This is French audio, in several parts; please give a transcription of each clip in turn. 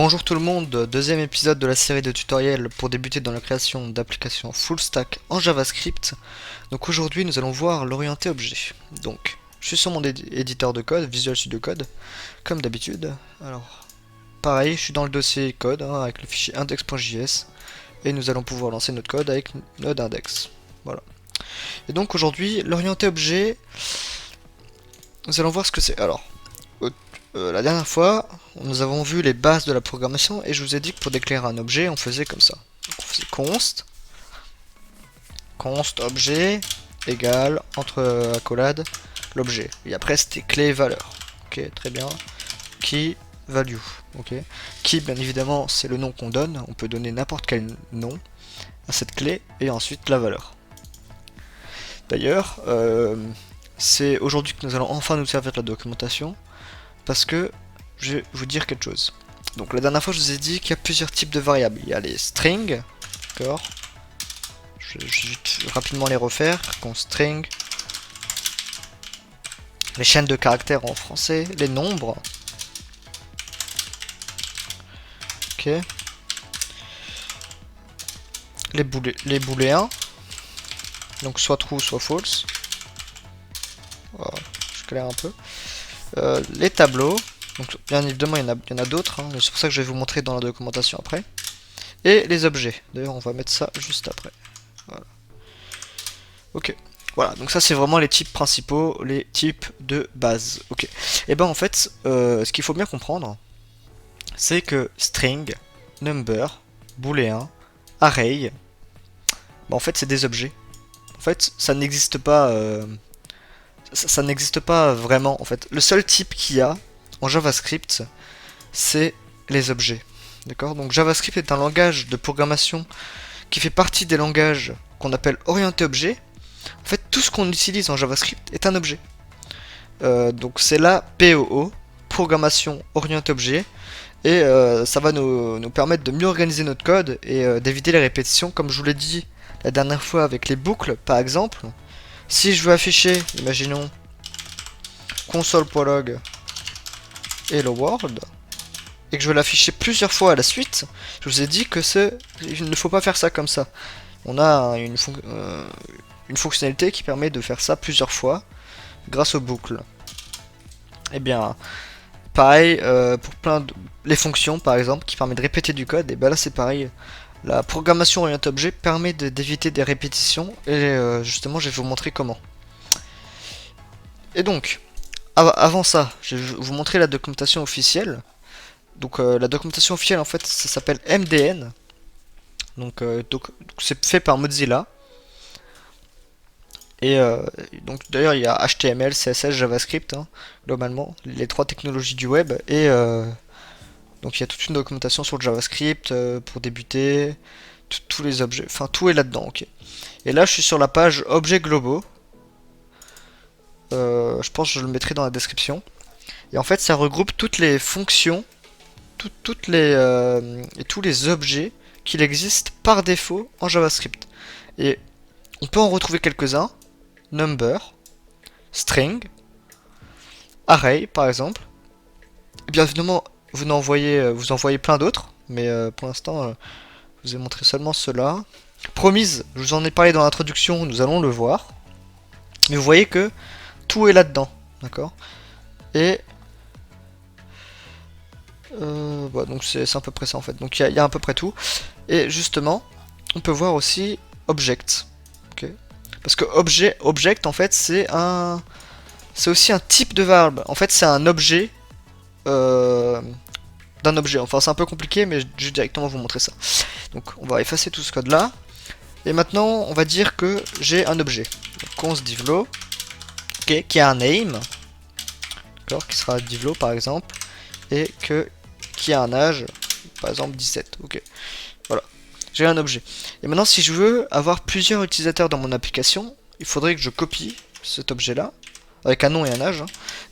Bonjour tout le monde, deuxième épisode de la série de tutoriels pour débuter dans la création d'applications full stack en JavaScript. Donc aujourd'hui nous allons voir l'orienté objet. Donc je suis sur mon éditeur de code, Visual Studio Code, comme d'habitude. Alors pareil, je suis dans le dossier code avec le fichier index.js et nous allons pouvoir lancer notre code avec node index. Voilà. Et donc aujourd'hui l'orienté objet, nous allons voir ce que c'est. Alors la dernière fois, nous avons vu les bases de la programmation et je vous ai dit que pour déclarer un objet, on faisait comme ça. Donc on faisait const objet égale entre accolades l'objet. Et après c'était clé valeur. Ok, très bien. Key value. Ok. Key, bien évidemment, c'est le nom qu'on donne. On peut donner n'importe quel nom à cette clé et ensuite la valeur. D'ailleurs, c'est aujourd'hui que nous allons enfin nous servir de la documentation. Parce que je vais vous dire quelque chose. Donc la dernière fois je vous ai dit qu'il y a plusieurs types de variables. Il y a les strings, d'accord. Je vais juste rapidement les refaire. String, les chaînes de caractères en français, les nombres. Ok. Les booléens. Donc soit true, soit false. Voilà, je claire un peu. Les tableaux, donc bien évidemment il y en a d'autres, mais c'est pour ça que je vais vous montrer dans la documentation après. Et les objets, d'ailleurs on va mettre ça juste après. Voilà. Ok, voilà, donc ça c'est vraiment les types principaux, les types de base. Ok, et ben en fait, ce qu'il faut bien comprendre, c'est que string, number, booléen, array, ben en fait c'est des objets. En fait, ça n'existe pas... ça n'existe pas vraiment en fait. Le seul type qu'il y a en JavaScript, c'est les objets. D'accord. Donc JavaScript est un langage de programmation qui fait partie des langages qu'on appelle orientés objets. En fait, tout ce qu'on utilise en JavaScript est un objet. Donc c'est la POO, programmation orientée objet. Et ça va nous permettre de mieux organiser notre code et d'éviter les répétitions, comme je vous l'ai dit la dernière fois avec les boucles, par exemple. Si je veux afficher, imaginons, console.log hello world, et que je veux l'afficher plusieurs fois à la suite, je vous ai dit que il ne faut pas faire ça comme ça. On a une fonctionnalité qui permet de faire ça plusieurs fois grâce aux boucles. Et bien, pareil pour les fonctions par exemple qui permettent de répéter du code, et bien là c'est pareil. La programmation orientée objet permet d'éviter des répétitions et justement je vais vous montrer comment. Et donc, avant ça, je vais vous montrer la documentation officielle. Donc la documentation officielle en fait ça s'appelle MDN. Donc c'est fait par Mozilla. Et donc d'ailleurs il y a HTML, CSS, JavaScript, globalement, les trois technologies du web. Et donc il y a toute une documentation sur le JavaScript pour débuter, tous les objets, enfin tout est là-dedans. Ok. Et là je suis sur la page objets globaux. Je pense que je le mettrai dans la description. Et en fait ça regroupe toutes les fonctions, et tous les objets qu'il existe par défaut en JavaScript. Et on peut en retrouver quelques-uns. Number, string, array par exemple. Et bien évidemment vous en voyez plein d'autres, mais pour l'instant je vous ai montré seulement cela. Promise, je vous en ai parlé dans l'introduction, nous allons le voir. Mais vous voyez que tout est là-dedans, d'accord. Et bah, donc c'est à peu près ça en fait. Donc il y a à peu près tout. Et justement, on peut voir aussi object. Okay. Parce que object en fait c'est aussi un type de variable. En fait c'est un objet d'un objet. Enfin c'est un peu compliqué mais je vais directement vous montrer ça. Donc on va effacer tout ce code là. Et maintenant on va dire que j'ai un objet. Donc const divlo, okay, qui a un name, qui sera divlo par exemple, et qui a un âge, par exemple 17. Ok. Voilà. J'ai un objet. Et maintenant, si je veux avoir plusieurs utilisateurs dans mon application, il faudrait que je copie cet objet-là, avec un nom et un âge,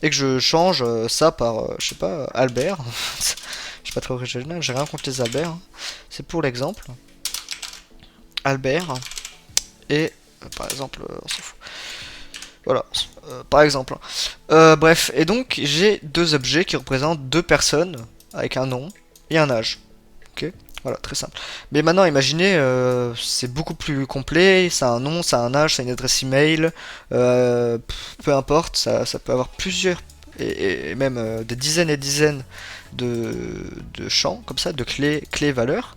et que je change ça par, je sais pas, Albert. Je suis pas très original, j'ai rien contre les Albert. C'est pour l'exemple. Albert. Et, par exemple, on s'en fout. Voilà, par exemple. Bref, et donc j'ai deux objets qui représentent deux personnes avec un nom. et un âge. Ok, voilà, très simple. Mais maintenant, imaginez, c'est beaucoup plus complet, ça a un nom, ça a un âge, ça a une adresse email, peu importe, ça peut avoir plusieurs, et même des dizaines et dizaines de champs, comme ça, de clés valeurs.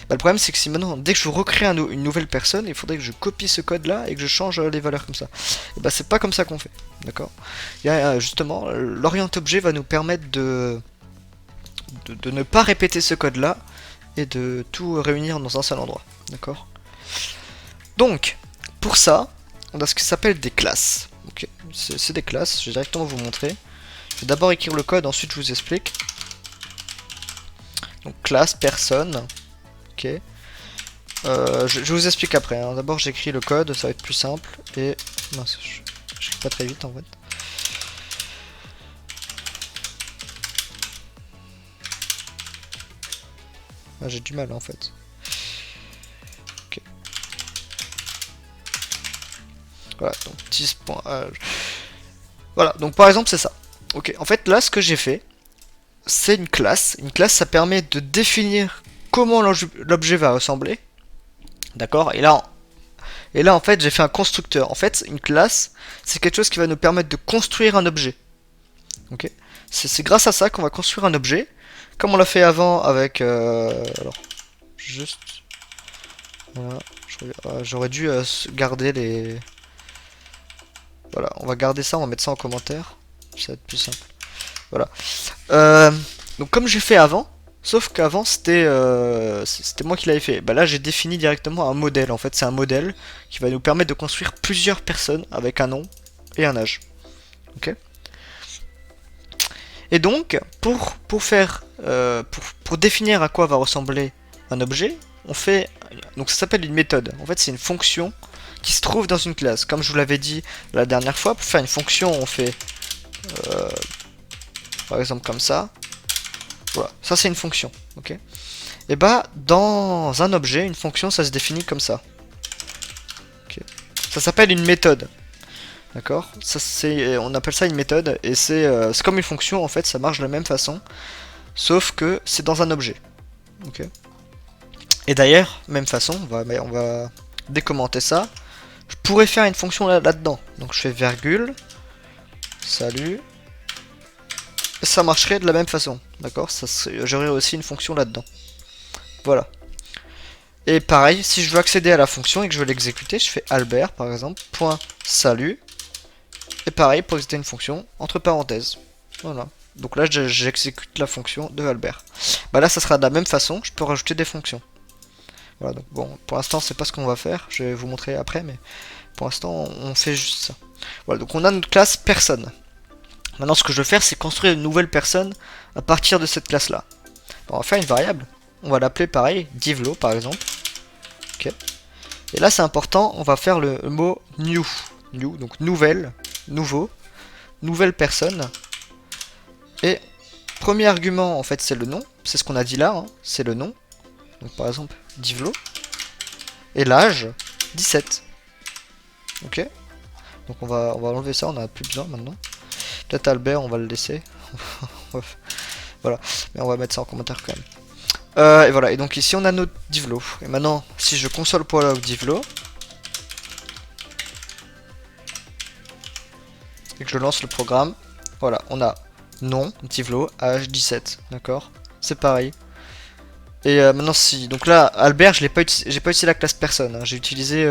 Bah, le problème c'est que si maintenant, dès que je recrée une nouvelle personne, il faudrait que je copie ce code là et que je change les valeurs comme ça. Et bah c'est pas comme ça qu'on fait, d'accord. Il y a justement, l'orient objet va nous permettre de ne pas répéter ce code là et de tout réunir dans un seul endroit, d'accord. Donc, pour ça, on a ce qui s'appelle des classes. Ok, c'est des classes, je vais directement vous montrer. Je vais d'abord écrire le code, ensuite je vous explique. Donc classe, personne. Ok. Je vous explique après. Hein. D'abord, j'écris le code, ça va être plus simple. Et mince, j'écris pas très vite en fait. Ah, j'ai du mal en fait. Ok. Voilà, donc 10. Voilà, donc par exemple, c'est ça. Ok, en fait, là, ce que j'ai fait, c'est une classe. Une classe, ça permet de définir comment l'objet va ressembler. D'accord. Et là, en fait, j'ai fait un constructeur. En fait, une classe, c'est quelque chose qui va nous permettre de construire un objet. Ok. C'est grâce à ça qu'on va construire un objet. Comme on l'a fait avant avec... alors, juste... Voilà. J'aurais dû garder les... Voilà, on va garder ça, on va mettre ça en commentaire. Ça va être plus simple. Voilà. Donc comme j'ai fait avant, sauf qu'avant c'était moi qui l'avais fait. Bah là j'ai défini directement un modèle. En fait c'est un modèle qui va nous permettre de construire plusieurs personnes avec un nom et un âge. Ok. Et donc pour définir à quoi va ressembler un objet, on fait donc ça s'appelle une méthode. En fait c'est une fonction qui se trouve dans une classe. Comme je vous l'avais dit la dernière fois, pour faire une fonction on fait par exemple comme ça. Voilà, ça c'est une fonction, ok. Et bah dans un objet, une fonction ça se définit comme ça. Okay. Ça s'appelle une méthode, d'accord. On appelle ça une méthode et c'est comme une fonction en fait, ça marche de la même façon, sauf que c'est dans un objet, ok. Et d'ailleurs, même façon, on va décommenter ça. Je pourrais faire une fonction là-dedans, donc je fais virgule, salut. Ça marcherait de la même façon, d'accord. J'aurais aussi une fonction là-dedans. Voilà. Et pareil, si je veux accéder à la fonction et que je veux l'exécuter, je fais Albert par exemple, point salut. Et pareil pour exécuter une fonction, entre parenthèses. Voilà. Donc là j'exécute la fonction de Albert. Bah là ça sera de la même façon, je peux rajouter des fonctions. Voilà, donc bon, pour l'instant c'est pas ce qu'on va faire, je vais vous montrer après, mais pour l'instant on fait juste ça. Voilà, donc on a notre classe personne. Maintenant ce que je veux faire c'est construire une nouvelle personne à partir de cette classe là. On va faire une variable, on va l'appeler pareil, divlo par exemple. Ok. Et là c'est important, on va faire le mot new. New, donc nouvelle, nouveau, nouvelle personne. Et premier argument en fait c'est le nom, c'est ce qu'on a dit là, hein, c'est le nom. Donc par exemple divlo. Et l'âge 17. Ok. Donc on va enlever ça, on n'a plus besoin maintenant. Peut-être Albert on va le laisser. Voilà, mais on va mettre ça en commentaire quand même. Et voilà, et donc ici on a notre divlo. Et maintenant, si je console.log divlo et que je lance le programme, voilà, on a nom, divlo, âge 17, d'accord. C'est pareil. Et maintenant si, donc là Albert, j'ai pas utilisé la classe personne, hein. J'ai utilisé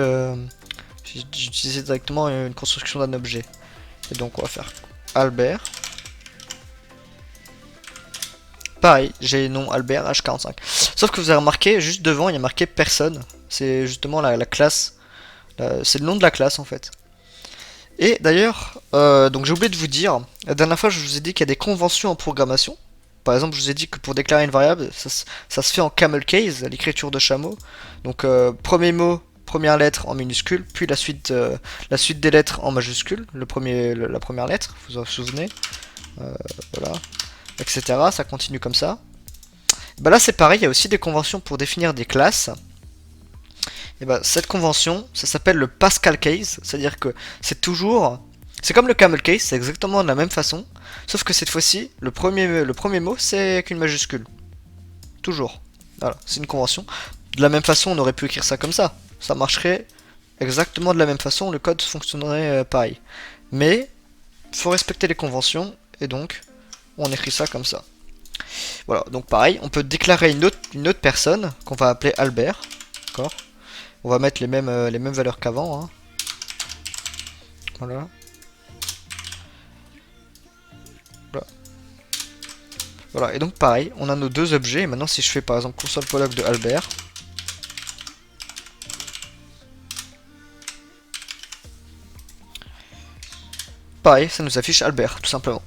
directement une construction d'un objet. Et donc on va faire Albert. Pareil, j'ai nom Albert H45. Sauf que vous avez remarqué, juste devant, il y a marqué personne. C'est justement la classe. C'est le nom de la classe en fait. Et d'ailleurs, donc j'ai oublié de vous dire, la dernière fois je vous ai dit qu'il y a des conventions en programmation. Par exemple, je vous ai dit que pour déclarer une variable, ça se fait en camel case, l'écriture de chameau. Donc premier mot, première lettre en minuscule, puis la suite des lettres en majuscule, la première lettre, vous vous souvenez. Voilà. Etc. Ça continue comme ça. Bah là c'est pareil, il y a aussi des conventions pour définir des classes. Et bah cette convention, ça s'appelle le Pascal case, c'est-à-dire que c'est toujours... C'est comme le camel case, c'est exactement de la même façon, sauf que cette fois-ci, le premier mot c'est avec une majuscule. toujours. Voilà, c'est une convention. De la même façon, on aurait pu écrire ça comme ça. Ça marcherait exactement de la même façon, le code fonctionnerait pareil. Mais, il faut respecter les conventions, et donc, on écrit ça comme ça. Voilà, donc pareil, on peut déclarer une autre personne, qu'on va appeler Albert. D'accord. On va mettre les mêmes valeurs qu'avant. Hein. Voilà. Voilà, et donc pareil, on a nos deux objets. Et maintenant, si je fais par exemple console.log de Albert, pareil, ça nous affiche Albert, tout simplement.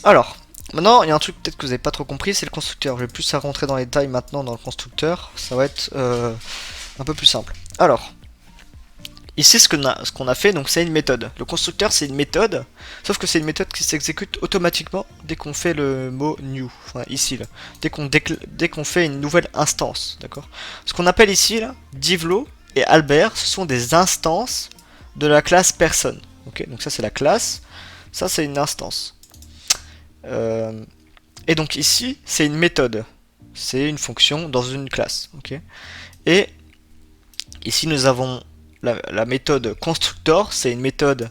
Alors, maintenant, il y a un truc peut-être que vous n'avez pas trop compris, c'est le constructeur. Je vais plus à rentrer dans les détails maintenant dans le constructeur. Ça va être un peu plus simple. Alors, ici, ce qu'on a fait, donc c'est une méthode. Le constructeur, c'est une méthode, sauf que c'est une méthode qui s'exécute automatiquement dès qu'on fait le mot new. Enfin, ici, là. Dès qu'on fait une nouvelle instance, d'accord. Ce qu'on appelle ici, là, Divlo et Albert, ce sont des instances de la classe personne. Ok, donc ça, c'est la classe. Ça, c'est une instance. Et donc ici, c'est une méthode. C'est une fonction dans une classe. Ok. Et ici, nous avons la méthode constructor, c'est une méthode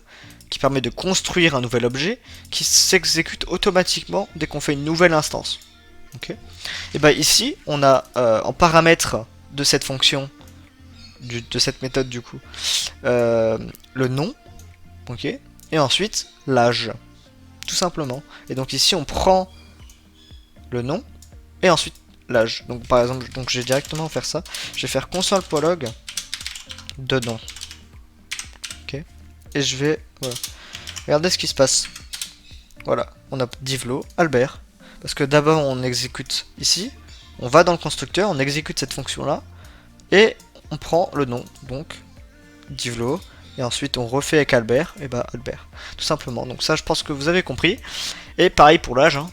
qui permet de construire un nouvel objet qui s'exécute automatiquement dès qu'on fait une nouvelle instance. Okay. Et bien ici, on a en paramètre de cette fonction, de cette méthode du coup, le nom, ok, et ensuite l'âge, tout simplement. Et donc ici, on prend le nom et ensuite l'âge. Donc par exemple, je vais directement faire ça. Je vais faire console.log de nom. Ok. Et je vais... Voilà. Regardez ce qui se passe. Voilà. On a Divlo, Albert. Parce que d'abord on exécute ici. On va dans le constructeur, on exécute cette fonction là. Et on prend le nom. Donc Divlo. Et ensuite on refait avec Albert. Et bah Albert. Tout simplement. Donc ça je pense que vous avez compris. Et pareil pour l'âge. Hein.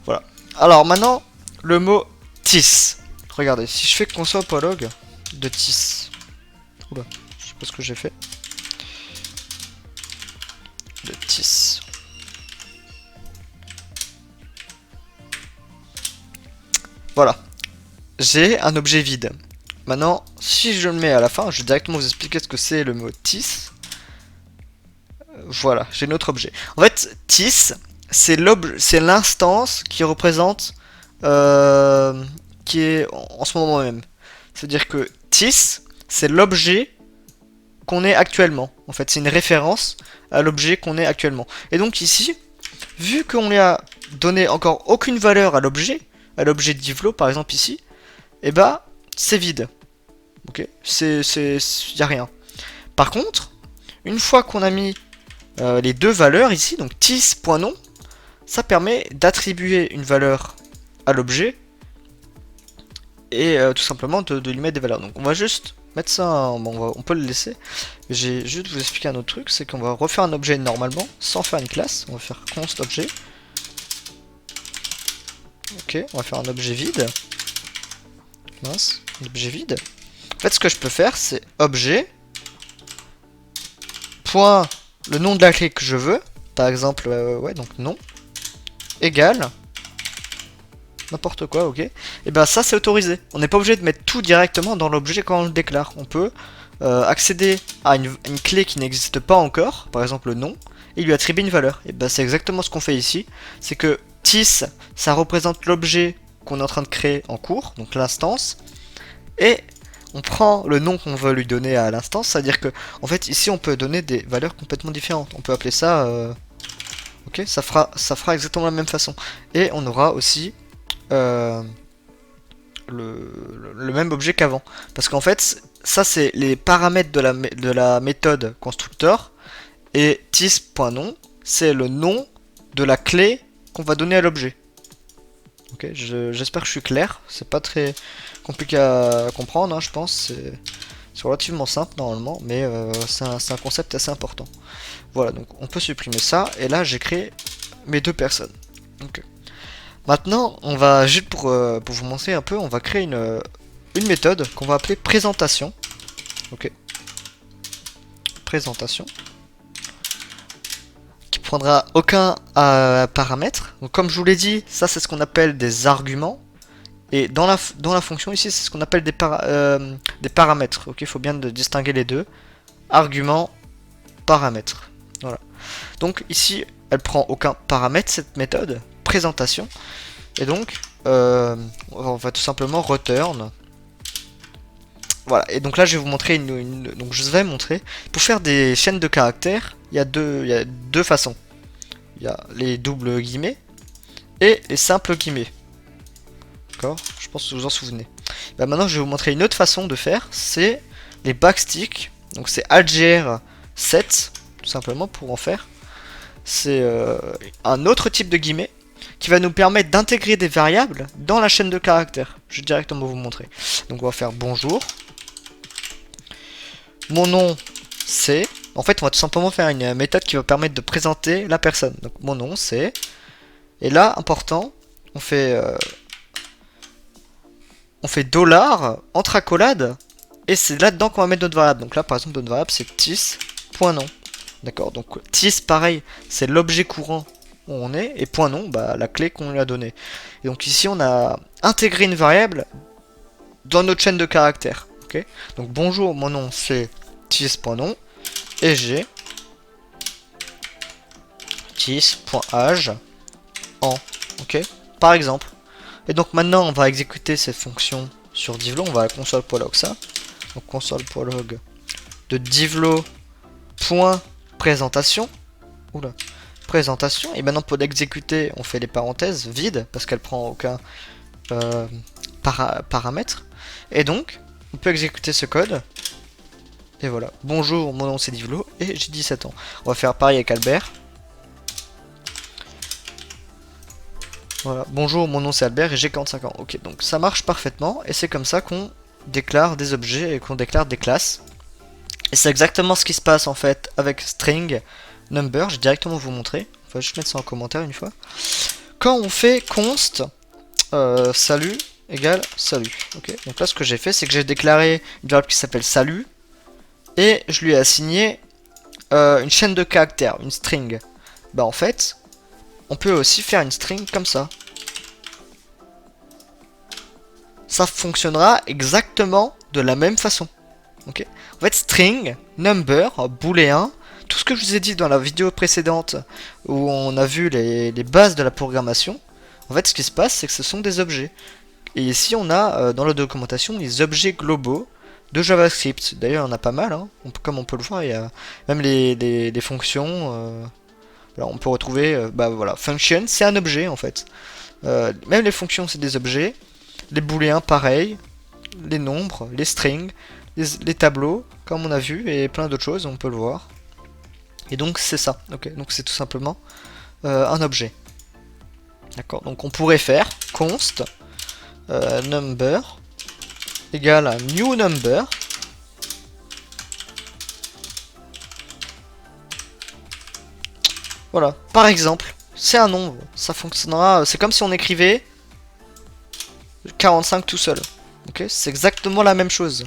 Voilà. Alors maintenant, le mot tis. Regardez. Si je fais console.log de tis. Oula, je sais pas ce que j'ai fait. De tis. Voilà. J'ai un objet vide. Maintenant, si je le mets à la fin, je vais directement vous expliquer ce que c'est le mot tis. Voilà, j'ai notre objet. En fait, tis, c'est l'instance qui représente... qui est en ce moment même. C'est-à-dire que tis... c'est l'objet qu'on est actuellement. En fait, c'est une référence à l'objet qu'on est actuellement. Et donc ici, vu qu'on lui a donné encore aucune valeur à l'objet Divlo par exemple ici, et bah c'est vide. Ok, y a rien. Par contre, une fois qu'on a mis les deux valeurs ici, donc tis.nom, ça permet d'attribuer une valeur à l'objet et tout simplement de lui mettre des valeurs. Donc on va juste mettre ça, bon, on peut le laisser. J'ai juste vous expliquer un autre truc, c'est qu'on va refaire un objet normalement, sans faire une classe. On va faire const objet. Ok, on va faire un objet vide. Mince, un objet vide. En fait, ce que je peux faire, c'est objet, point, le nom de la clé que je veux, par exemple, ouais, donc nom, égale, n'importe quoi, ok. Et ben ça c'est autorisé. On n'est pas obligé de mettre tout directement dans l'objet quand on le déclare. On peut accéder à une clé qui n'existe pas encore, par exemple le nom, et lui attribuer une valeur. Et ben c'est exactement ce qu'on fait ici. C'est que tis, ça représente l'objet qu'on est en train de créer en cours, donc l'instance, et on prend le nom qu'on veut lui donner à l'instance, c'est-à-dire que en fait ici on peut donner des valeurs complètement différentes. On peut appeler ça, ok, ça fera exactement la même façon. Et on aura aussi le même objet qu'avant. Parce qu'en fait, ça c'est les paramètres de la méthode constructeur, et tis.nom, c'est le nom de la clé qu'on va donner à l'objet. Ok, j'espère que je suis clair. C'est pas très compliqué à comprendre, hein, je pense. C'est relativement simple normalement, mais c'est un concept assez important. Voilà, donc on peut supprimer ça, et là j'ai créé mes deux personnes. Okay. Maintenant, on va, juste pour vous montrer un peu, on va créer une méthode qu'on va appeler présentation. Ok. Présentation. Qui prendra aucun paramètre. Donc comme je vous l'ai dit, ça c'est ce qu'on appelle des arguments. Et dans la fonction ici, c'est ce qu'on appelle des paramètres. Ok, il faut bien distinguer les deux. Argument, paramètre. Voilà. Donc ici, elle prend aucun paramètre, cette méthode, présentation. Et donc, on va tout simplement return. Voilà, et donc là je vais vous montrer donc je vais montrer, pour faire des chaînes de caractères, il y a deux façons. Il y a les doubles guillemets et les simples guillemets. D'accord? Je pense que vous vous en souvenez. Bah maintenant je vais vous montrer une autre façon de faire, c'est les backsticks. Donc c'est algr7, tout simplement pour en faire. C'est un autre type de guillemets qui va nous permettre d'intégrer des variables dans la chaîne de caractères. Je vais directement vous montrer. Donc on va faire bonjour. Mon nom c'est... En fait on va tout simplement faire une méthode qui va permettre de présenter la personne. Donc mon nom c'est... Et là, important, on fait dollar entre accolades. Et c'est là-dedans qu'on va mettre notre variable. Donc là par exemple notre variable c'est tis.nom. D'accord, donc tis pareil, c'est l'objet courant où on est. Et .nom, bah la clé qu'on lui a donnée. Et donc ici on a intégré une variable dans notre chaîne de caractères. Ok, donc bonjour, mon nom c'est tis.nom et j'ai tis.age en, ok, par exemple. Et donc maintenant on va exécuter cette fonction sur divlo, on va à la console.log ça. Donc console.log de divlo.présentation. Oula, présentation. Et maintenant pour l'exécuter, on fait les parenthèses vides parce qu'elle prend aucun paramètre. Et donc on peut exécuter ce code. Et voilà. Bonjour, mon nom c'est Divlo et j'ai 17 ans. On va faire pareil avec Albert. Voilà. Bonjour, mon nom c'est Albert et j'ai 45 ans. Ok, donc ça marche parfaitement et c'est comme ça qu'on déclare des objets et qu'on déclare des classes. Et c'est exactement ce qui se passe en fait avec string number. Je vais directement vous montrer. Enfin, je vais mettre ça en commentaire une fois. Quand on fait const salut égale salut. Ok, donc là ce que j'ai fait c'est que j'ai déclaré une variable qui s'appelle salut et je lui ai assigné une chaîne de caractères, une string. Bah en fait, on peut aussi faire une string comme ça. Ça fonctionnera exactement de la même façon. Ok. En fait, string, number, booléen, tout ce que je vous ai dit dans la vidéo précédente où on a vu les bases de la programmation, en fait, ce qui se passe, c'est que ce sont des objets. Et ici, on a dans la documentation les objets globaux de JavaScript. D'ailleurs, il y en a pas mal, hein. Comme on peut le voir, il y a même les fonctions. Alors, on peut retrouver, bah voilà, function, c'est un objet en fait. Même les fonctions, c'est des objets. Les booléens, pareil. Les nombres, les strings, les tableaux, comme on a vu, et plein d'autres choses, on peut le voir. Et donc c'est ça, ok, donc c'est tout simplement un objet. D'accord, donc on pourrait faire const number égale à new number. Voilà, par exemple, c'est un nombre, ça fonctionnera, c'est comme si on écrivait 45 tout seul. Ok, c'est exactement la même chose.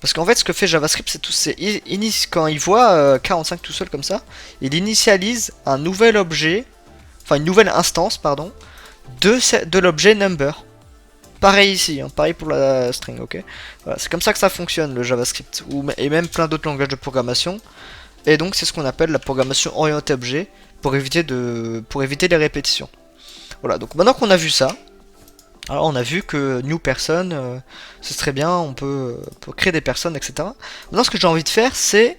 Parce qu'en fait, ce que fait JavaScript, c'est tout. Quand il voit 45 tout seul comme ça, il initialise un nouvel objet, enfin une nouvelle instance, pardon, de l'objet number. Pareil ici, hein, pareil pour la string, ok. Voilà, c'est comme ça que ça fonctionne le JavaScript, et même plein d'autres langages de programmation. Et donc, c'est ce qu'on appelle la programmation orientée objet pour éviter les répétitions. Voilà, donc maintenant qu'on a vu ça. Alors on a vu que new person, ce serait bien, on peut créer des personnes, etc. Maintenant ce que j'ai envie de faire, c'est,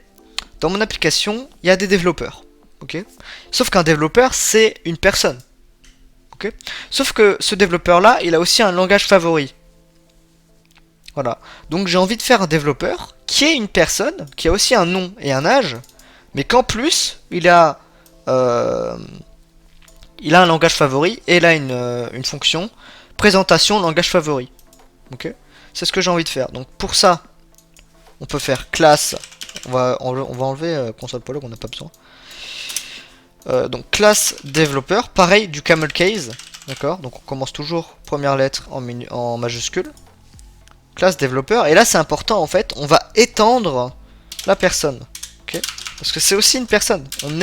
dans mon application, il y a des développeurs. Ok. Sauf qu'un développeur, c'est une personne. Ok. Sauf que ce développeur-là, il a aussi un langage favori. Voilà. Donc j'ai envie de faire un développeur qui est une personne, qui a aussi un nom et un âge, mais qu'en plus, il a un langage favori et il a une fonction présentation langage favori. Ok, c'est ce que j'ai envie de faire. Donc pour ça, on peut faire classe. On va enlever console.log, on n'a pas besoin. Donc classe développeur, pareil du camel case. D'accord, donc on commence toujours première lettre en majuscule. Classe développeur, et là c'est important en fait, on va étendre la personne. Ok, parce que c'est aussi une personne. On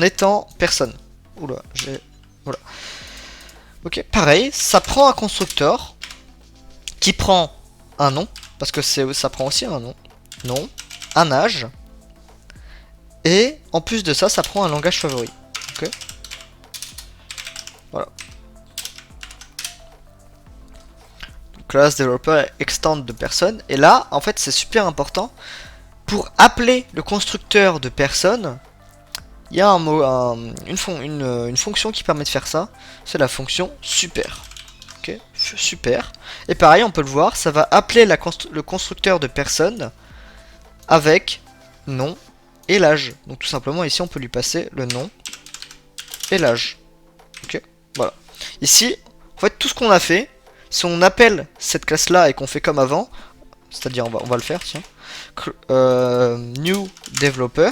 étend personne. Oula, voilà. Ok, pareil, ça prend un constructeur qui prend un nom, parce que ça prend aussi un nom, un âge, et en plus de ça, ça prend un langage favori. Ok, voilà. Class developer extend de personne, et là, en fait, c'est super important. Pour appeler le constructeur de personne, il y a une fonction qui permet de faire ça, c'est la fonction super. Ok, super. Et pareil, on peut le voir, ça va appeler le constructeur de personne avec nom et l'âge. Donc tout simplement, ici, on peut lui passer le nom et l'âge. Ok, voilà. Ici, en fait, tout ce qu'on a fait, si on appelle cette classe-là et qu'on fait comme avant, c'est-à-dire, on va le faire, tiens, new developer,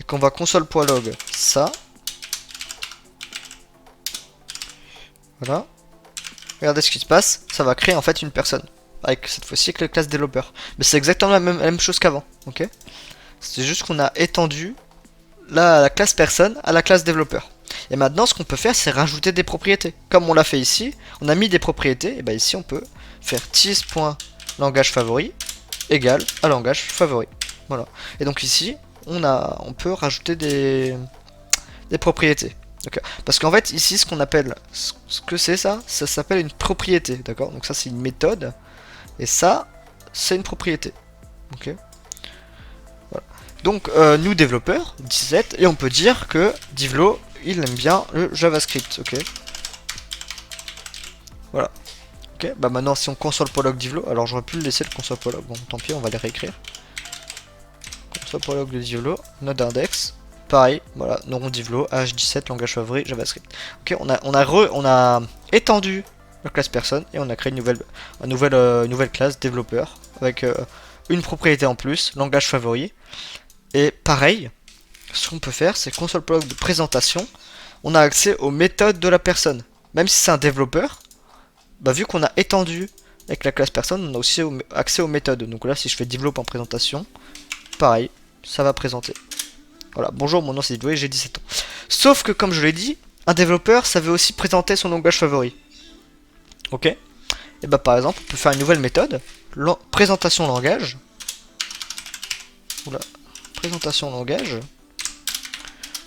et qu'on va console.log ça. Voilà. Regardez ce qui se passe, ça va créer en fait une personne. Avec cette fois-ci avec la classe développeur. Mais c'est exactement la même chose qu'avant, ok? C'est juste qu'on a étendu la classe personne à la classe développeur. Et maintenant, ce qu'on peut faire, c'est rajouter des propriétés. Comme on l'a fait ici, on a mis des propriétés, et bien ici on peut faire tease.langage favori égale à langage favori. Voilà. Et donc ici, on peut rajouter des propriétés. Parce qu'en fait, ici, ce qu'on appelle, ce que c'est ça s'appelle une propriété, d'accord? Donc ça, c'est une méthode, et ça, c'est une propriété. Ok. Voilà. Donc, nous développeurs, 17, et on peut dire que Divlo, il aime bien le JavaScript, ok? Voilà. Ok, bah maintenant, si on console.log Divlo, alors j'aurais pu le laisser le console.log, bon, tant pis, on va les réécrire. Console.log de Divlo, node index. Pareil, voilà, nom Divlo, H17, langage favori, JavaScript. Ok, on a étendu la classe personne et on a créé une nouvelle classe développeur avec une propriété en plus, langage favori. Et pareil, ce qu'on peut faire, c'est console.log de présentation. On a accès aux méthodes de la personne. Même si c'est un développeur, bah, vu qu'on a étendu avec la classe personne, on a aussi accès aux méthodes. Donc là, si je fais develop en présentation, pareil, ça va présenter. Voilà, bonjour, mon nom c'est Divlo et j'ai 17 ans. Sauf que, comme je l'ai dit, un développeur, ça veut aussi présenter son langage favori. Ok? Et bah, par exemple, on peut faire une nouvelle méthode, présentation langage. Oula, présentation langage.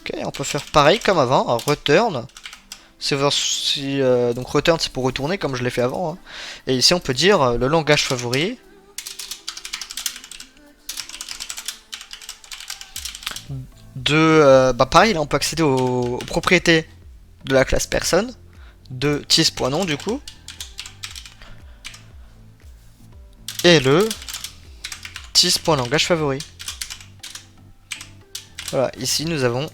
Ok, on peut faire pareil comme avant, un return. Donc return, c'est pour retourner, comme je l'ai fait avant. Hein. Et ici, on peut dire le langage favori. Bah pareil, là on peut accéder aux propriétés de la classe personne de tease.nom du coup et le tease.langage favori. Voilà, ici nous avons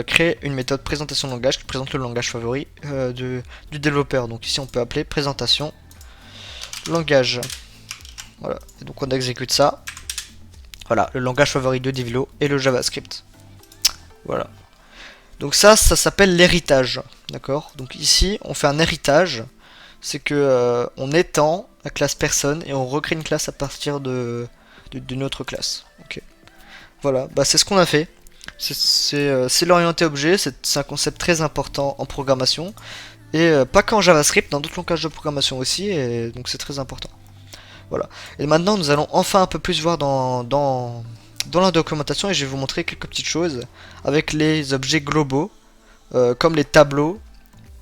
créé une méthode présentation langage qui présente le langage favori du développeur. Donc ici on peut appeler présentation langage. Voilà, et donc on exécute ça. Voilà, le langage favori de Divlo et le JavaScript. Voilà. Donc ça s'appelle l'héritage. D'accord? Donc ici, on fait un héritage. C'est que on étend la classe personne et on recrée une classe à partir d'une autre classe. Ok. Voilà, bah c'est ce qu'on a fait. C'est l'orienté objet, c'est un concept très important en programmation. Et pas qu'en JavaScript, dans d'autres langages de programmation aussi, et donc c'est très important. Voilà. Et maintenant, nous allons enfin un peu plus voir dans la documentation et je vais vous montrer quelques petites choses avec les objets globaux, comme les tableaux,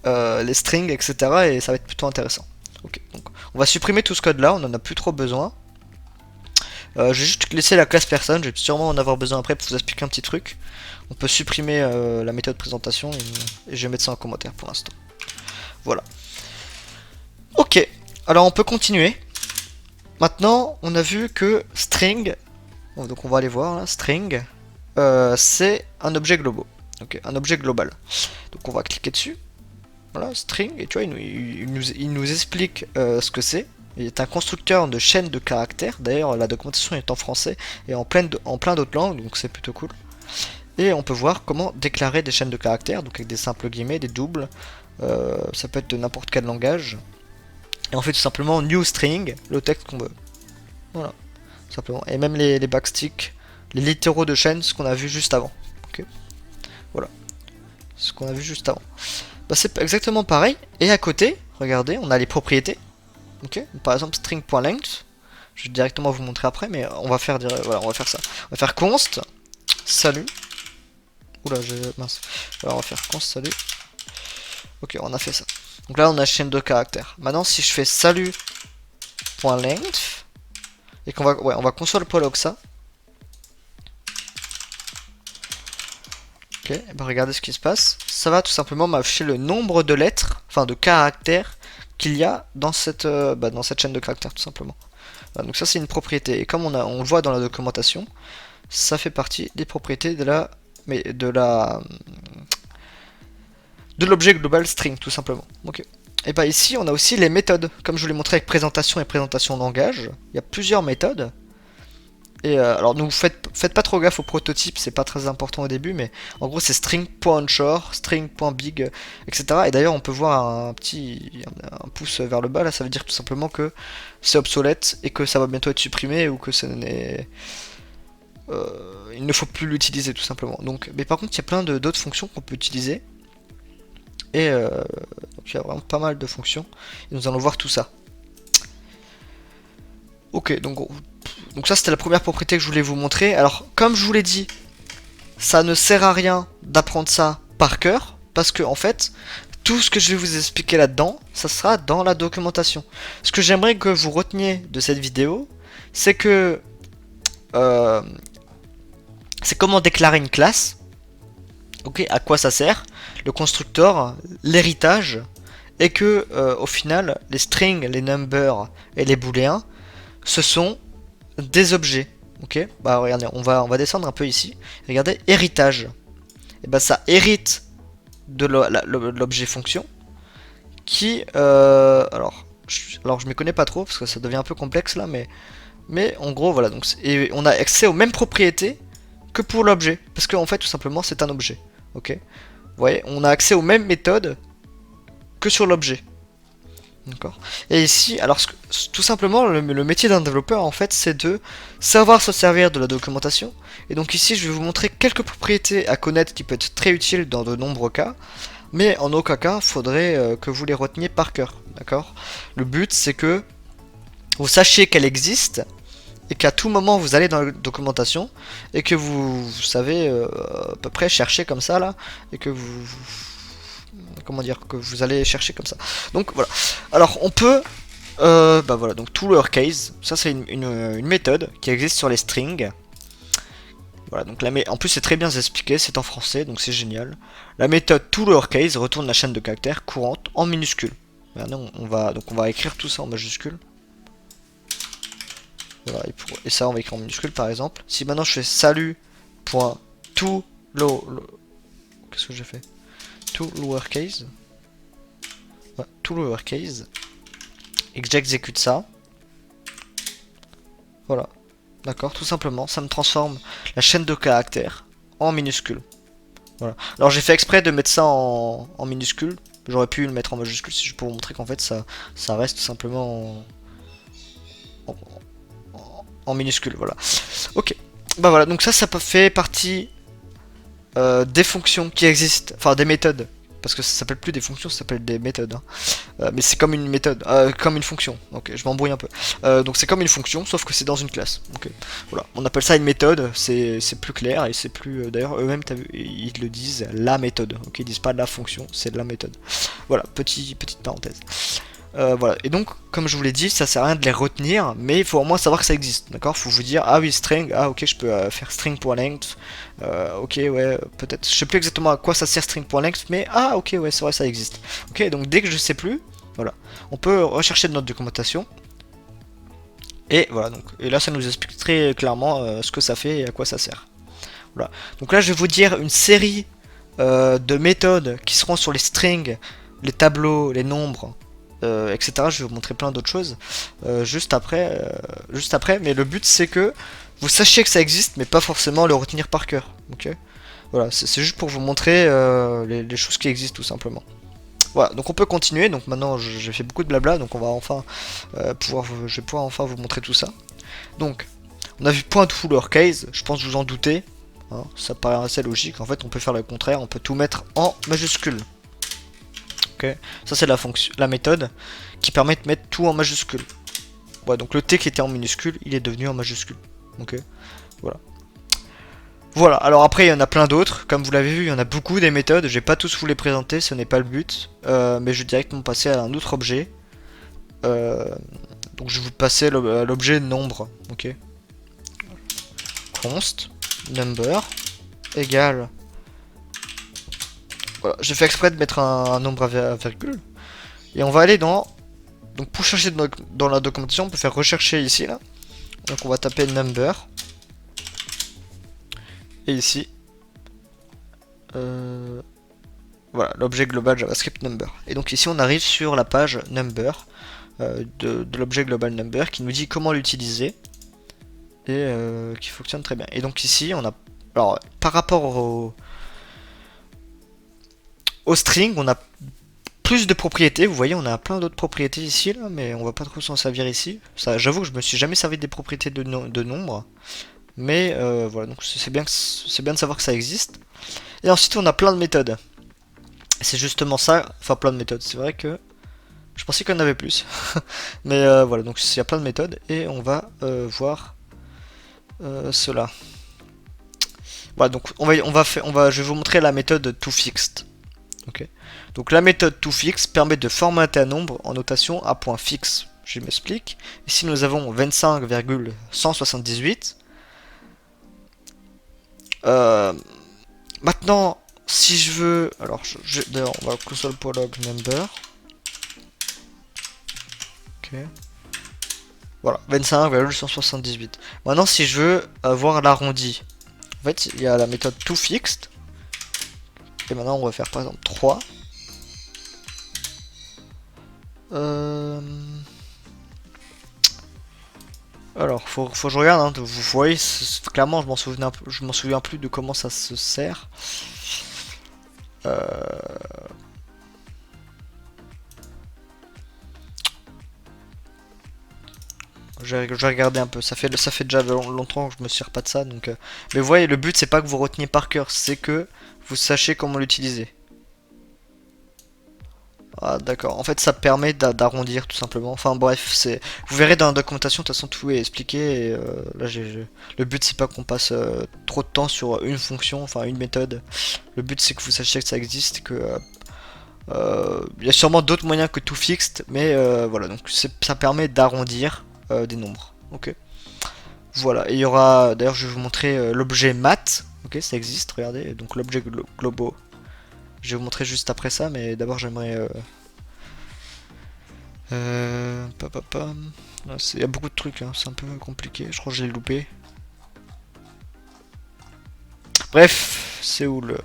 les strings, etc. Et ça va être plutôt intéressant. Ok, donc on va supprimer tout ce code-là, on n'en a plus trop besoin. Je vais juste laisser la classe personne, je vais sûrement en avoir besoin après pour vous expliquer un petit truc. On peut supprimer la méthode présentation et je vais mettre ça en commentaire pour l'instant. Voilà. Ok, alors on peut continuer. Maintenant, on a vu que string, donc on va aller voir là, string, c'est un objet global. Ok, un objet global. Donc on va cliquer dessus. Voilà, string, et tu vois, il nous explique ce que c'est. Il est un constructeur de chaîne de caractères. D'ailleurs, la documentation est en français et en plein d'autres langues, donc c'est plutôt cool. Et on peut voir comment déclarer des chaînes de caractères, donc avec des simples guillemets, des doubles. Ça peut être de n'importe quel langage. Et on fait tout simplement new string, le texte qu'on veut. Voilà, simplement. Et même les backsticks, les littéraux de chaîne, ce qu'on a vu juste avant. Ok. Voilà. Ce qu'on a vu juste avant. bah, c'est exactement pareil. Et à côté, regardez, on a les propriétés. Ok, par exemple string.length. Je vais directement vous montrer après, mais on va faire, voilà, on va faire ça. On va faire const salut. Oula, mince. Alors on va faire const salut. Ok, on a fait ça. Donc là, on a chaîne de caractères. Maintenant, si je fais salut.length et qu'on va, ouais, on va console.log ça. Ok, et ben regardez ce qui se passe. Ça va tout simplement m'afficher le nombre de lettres, enfin de caractères qu'il y a dans cette chaîne de caractères tout simplement. Voilà, donc ça c'est une propriété. Et comme on le voit dans la documentation, ça fait partie des propriétés de l'objet global string tout simplement. Ok. Et bah ici on a aussi les méthodes. Comme je vous l'ai montré avec présentation et présentation langage, il y a plusieurs méthodes. Et alors donc faites pas trop gaffe au prototype, c'est pas très important au début, mais en gros c'est string.onshore, string.big, etc. Et d'ailleurs on peut voir un pouce vers le bas là, ça veut dire tout simplement que c'est obsolète et que ça va bientôt être supprimé ou que il ne faut plus l'utiliser tout simplement. Donc, mais par contre il y a plein d'autres fonctions qu'on peut utiliser. Et donc il y a vraiment pas mal de fonctions. Et nous allons voir tout ça. Ok, donc ça c'était la première propriété que je voulais vous montrer. Alors comme je vous l'ai dit, ça ne sert à rien d'apprendre ça par cœur, parce que en fait, tout ce que je vais vous expliquer là-dedans, ça sera dans la documentation. Ce que j'aimerais que vous reteniez de cette vidéo, c'est que c'est comment déclarer une classe. Ok, à quoi ça sert, le constructeur, l'héritage, et que au final, les strings, les numbers et les booléens, ce sont des objets. Ok, bah regardez, on va descendre un peu ici. Regardez, héritage. Et bah ça hérite de l'objet fonction qui alors je m'y connais pas trop parce que ça devient un peu complexe là, mais en gros voilà, donc et on a accès aux mêmes propriétés que pour l'objet parce qu'en fait tout simplement c'est un objet. Ok, vous voyez, on a accès aux mêmes méthodes que sur l'objet. D'accord. Et ici, alors tout simplement, le métier d'un développeur, en fait, c'est de savoir se servir de la documentation. Et donc ici, je vais vous montrer quelques propriétés à connaître qui peuvent être très utiles dans de nombreux cas. Mais en aucun cas, il faudrait que vous les reteniez par cœur. D'accord. Le but, c'est que vous sachiez qu'elle existe et qu'à tout moment, vous allez dans la documentation et que vous savez à peu près chercher comme ça, là, et que comment dire, que vous allez chercher comme ça. Donc voilà. Alors on peut, bah voilà, donc to lowercase, ça c'est une méthode qui existe sur les strings. Voilà, donc en plus c'est très bien expliqué, c'est en français, donc c'est génial. La méthode to lowercase retourne la chaîne de caractères courante en minuscule. Maintenant on va écrire tout ça en majuscule. Voilà, et ça on va écrire en minuscule par exemple. Si maintenant je fais salut.to qu'est-ce que j'ai fait? To lowercase, ouais, to lowercase, et que j'exécute ça, voilà, d'accord, tout simplement, ça me transforme la chaîne de caractères en minuscule. Voilà. Alors j'ai fait exprès de mettre ça en minuscule, j'aurais pu le mettre en majuscule si je pour vous montrer qu'en fait ça reste tout simplement en minuscule, voilà. Ok, bah voilà, donc ça fait partie des fonctions qui existent, enfin des méthodes, parce que ça s'appelle plus des fonctions, ça s'appelle des méthodes, hein. Mais c'est comme une méthode, comme une fonction, ok, je m'embrouille un peu. Donc c'est comme une fonction, sauf que c'est dans une classe, ok. Voilà, on appelle ça une méthode, c'est plus clair, et c'est plus, d'ailleurs eux-mêmes, ils le disent, la méthode, ok, ils disent pas la fonction, c'est la méthode. Voilà, petite parenthèse. Voilà, et donc comme je vous l'ai dit, ça sert à rien de les retenir, mais il faut au moins savoir que ça existe, d'accord. Faut vous dire, ah oui, string, ah ok, je peux faire string.length, ok, ouais, peut-être, je sais plus exactement à quoi ça sert string.length, mais ah ok, ouais, c'est vrai, ça existe. Ok, donc dès que je sais plus, voilà, on peut rechercher de notre documentation, et voilà, donc, et là ça nous explique très clairement ce que ça fait et à quoi ça sert. Voilà, donc là je vais vous dire une série de méthodes qui seront sur les strings, les tableaux, les nombres, etc. Je vais vous montrer plein d'autres choses juste après, mais le but c'est que vous sachiez que ça existe, mais pas forcément le retenir par cœur. Ok, voilà, c'est juste pour vous montrer les choses qui existent tout simplement. Voilà, donc on peut continuer. Donc maintenant j'ai fait beaucoup de blabla, donc on va enfin je vais pouvoir enfin vous montrer tout ça. Donc on a vu point to lowercase, je pense vous en doutez, hein, ça paraît assez logique. En fait on peut faire le contraire, on peut tout mettre en majuscule. Ok, ça c'est la fonction, la méthode qui permet de mettre tout en majuscule. Ouais, donc le T qui était en minuscule, il est devenu en majuscule. Ok, voilà. Voilà, alors après il y en a plein d'autres, comme vous l'avez vu, il y en a beaucoup des méthodes, je vais pas tous vous les présenter, ce n'est pas le but, mais je vais directement passer à un autre objet. Donc je vais vous passer à l'objet nombre, ok. Const number égale. Voilà, j'ai fait exprès de mettre un nombre à virgule. Et on va aller dans. Donc pour chercher dans la documentation, on peut faire rechercher ici là. Donc on va taper number. Et ici. Voilà, l'objet global JavaScript number. Et donc ici on arrive sur la page number de l'objet global number qui nous dit comment l'utiliser. Et qui fonctionne très bien. Et donc ici on a. Alors par rapport au string, on a plus de propriétés. Vous voyez, on a plein d'autres propriétés ici, là, mais on va pas trop s'en servir ici. Ça, j'avoue que je me suis jamais servi des propriétés de nombre. Mais voilà, donc c'est bien de savoir que ça existe. Et ensuite, on a plein de méthodes. C'est justement ça, enfin plein de méthodes. C'est vrai que je pensais qu'il y en avait plus. Mais voilà, donc il y a plein de méthodes. Et on va voir cela. Voilà, donc je vais vous montrer la méthode toFixed. Ok. Donc la méthode toFix permet de formater un nombre en notation à point fixe. Je m'explique. Ici nous avons 25,178. Maintenant, si je veux, alors d'ailleurs on va console.log number. Ok. Voilà, 25,178. Maintenant, si je veux avoir l'arrondi, en fait, il y a la méthode toFixed. Et maintenant, on va faire par exemple 3. Alors, faut que je regarde, hein. Vous voyez, clairement, je m'en souviens plus de comment ça se sert. Je vais regarder un peu. Ça fait déjà longtemps que je me sers pas de ça, donc. Mais vous voyez, le but c'est pas que vous reteniez par cœur, c'est que vous sachiez comment l'utiliser. Ah d'accord, en fait ça permet d'arrondir tout simplement. Enfin bref, vous verrez dans la documentation, de toute façon tout est expliqué. Et, là, le but c'est pas qu'on passe trop de temps sur une fonction, enfin une méthode. Le but c'est que vous sachiez que ça existe, que il y a sûrement d'autres moyens que toFixed, mais voilà, donc ça permet d'arrondir des nombres. Ok. Voilà, et il y aura, d'ailleurs je vais vous montrer l'objet mat. Ok, ça existe, regardez, donc l'objet global. Je vais vous montrer juste après ça, mais d'abord j'aimerais... il y a beaucoup de trucs, hein, c'est un peu compliqué, je crois que je l'ai loupé. Bref, c'est où le...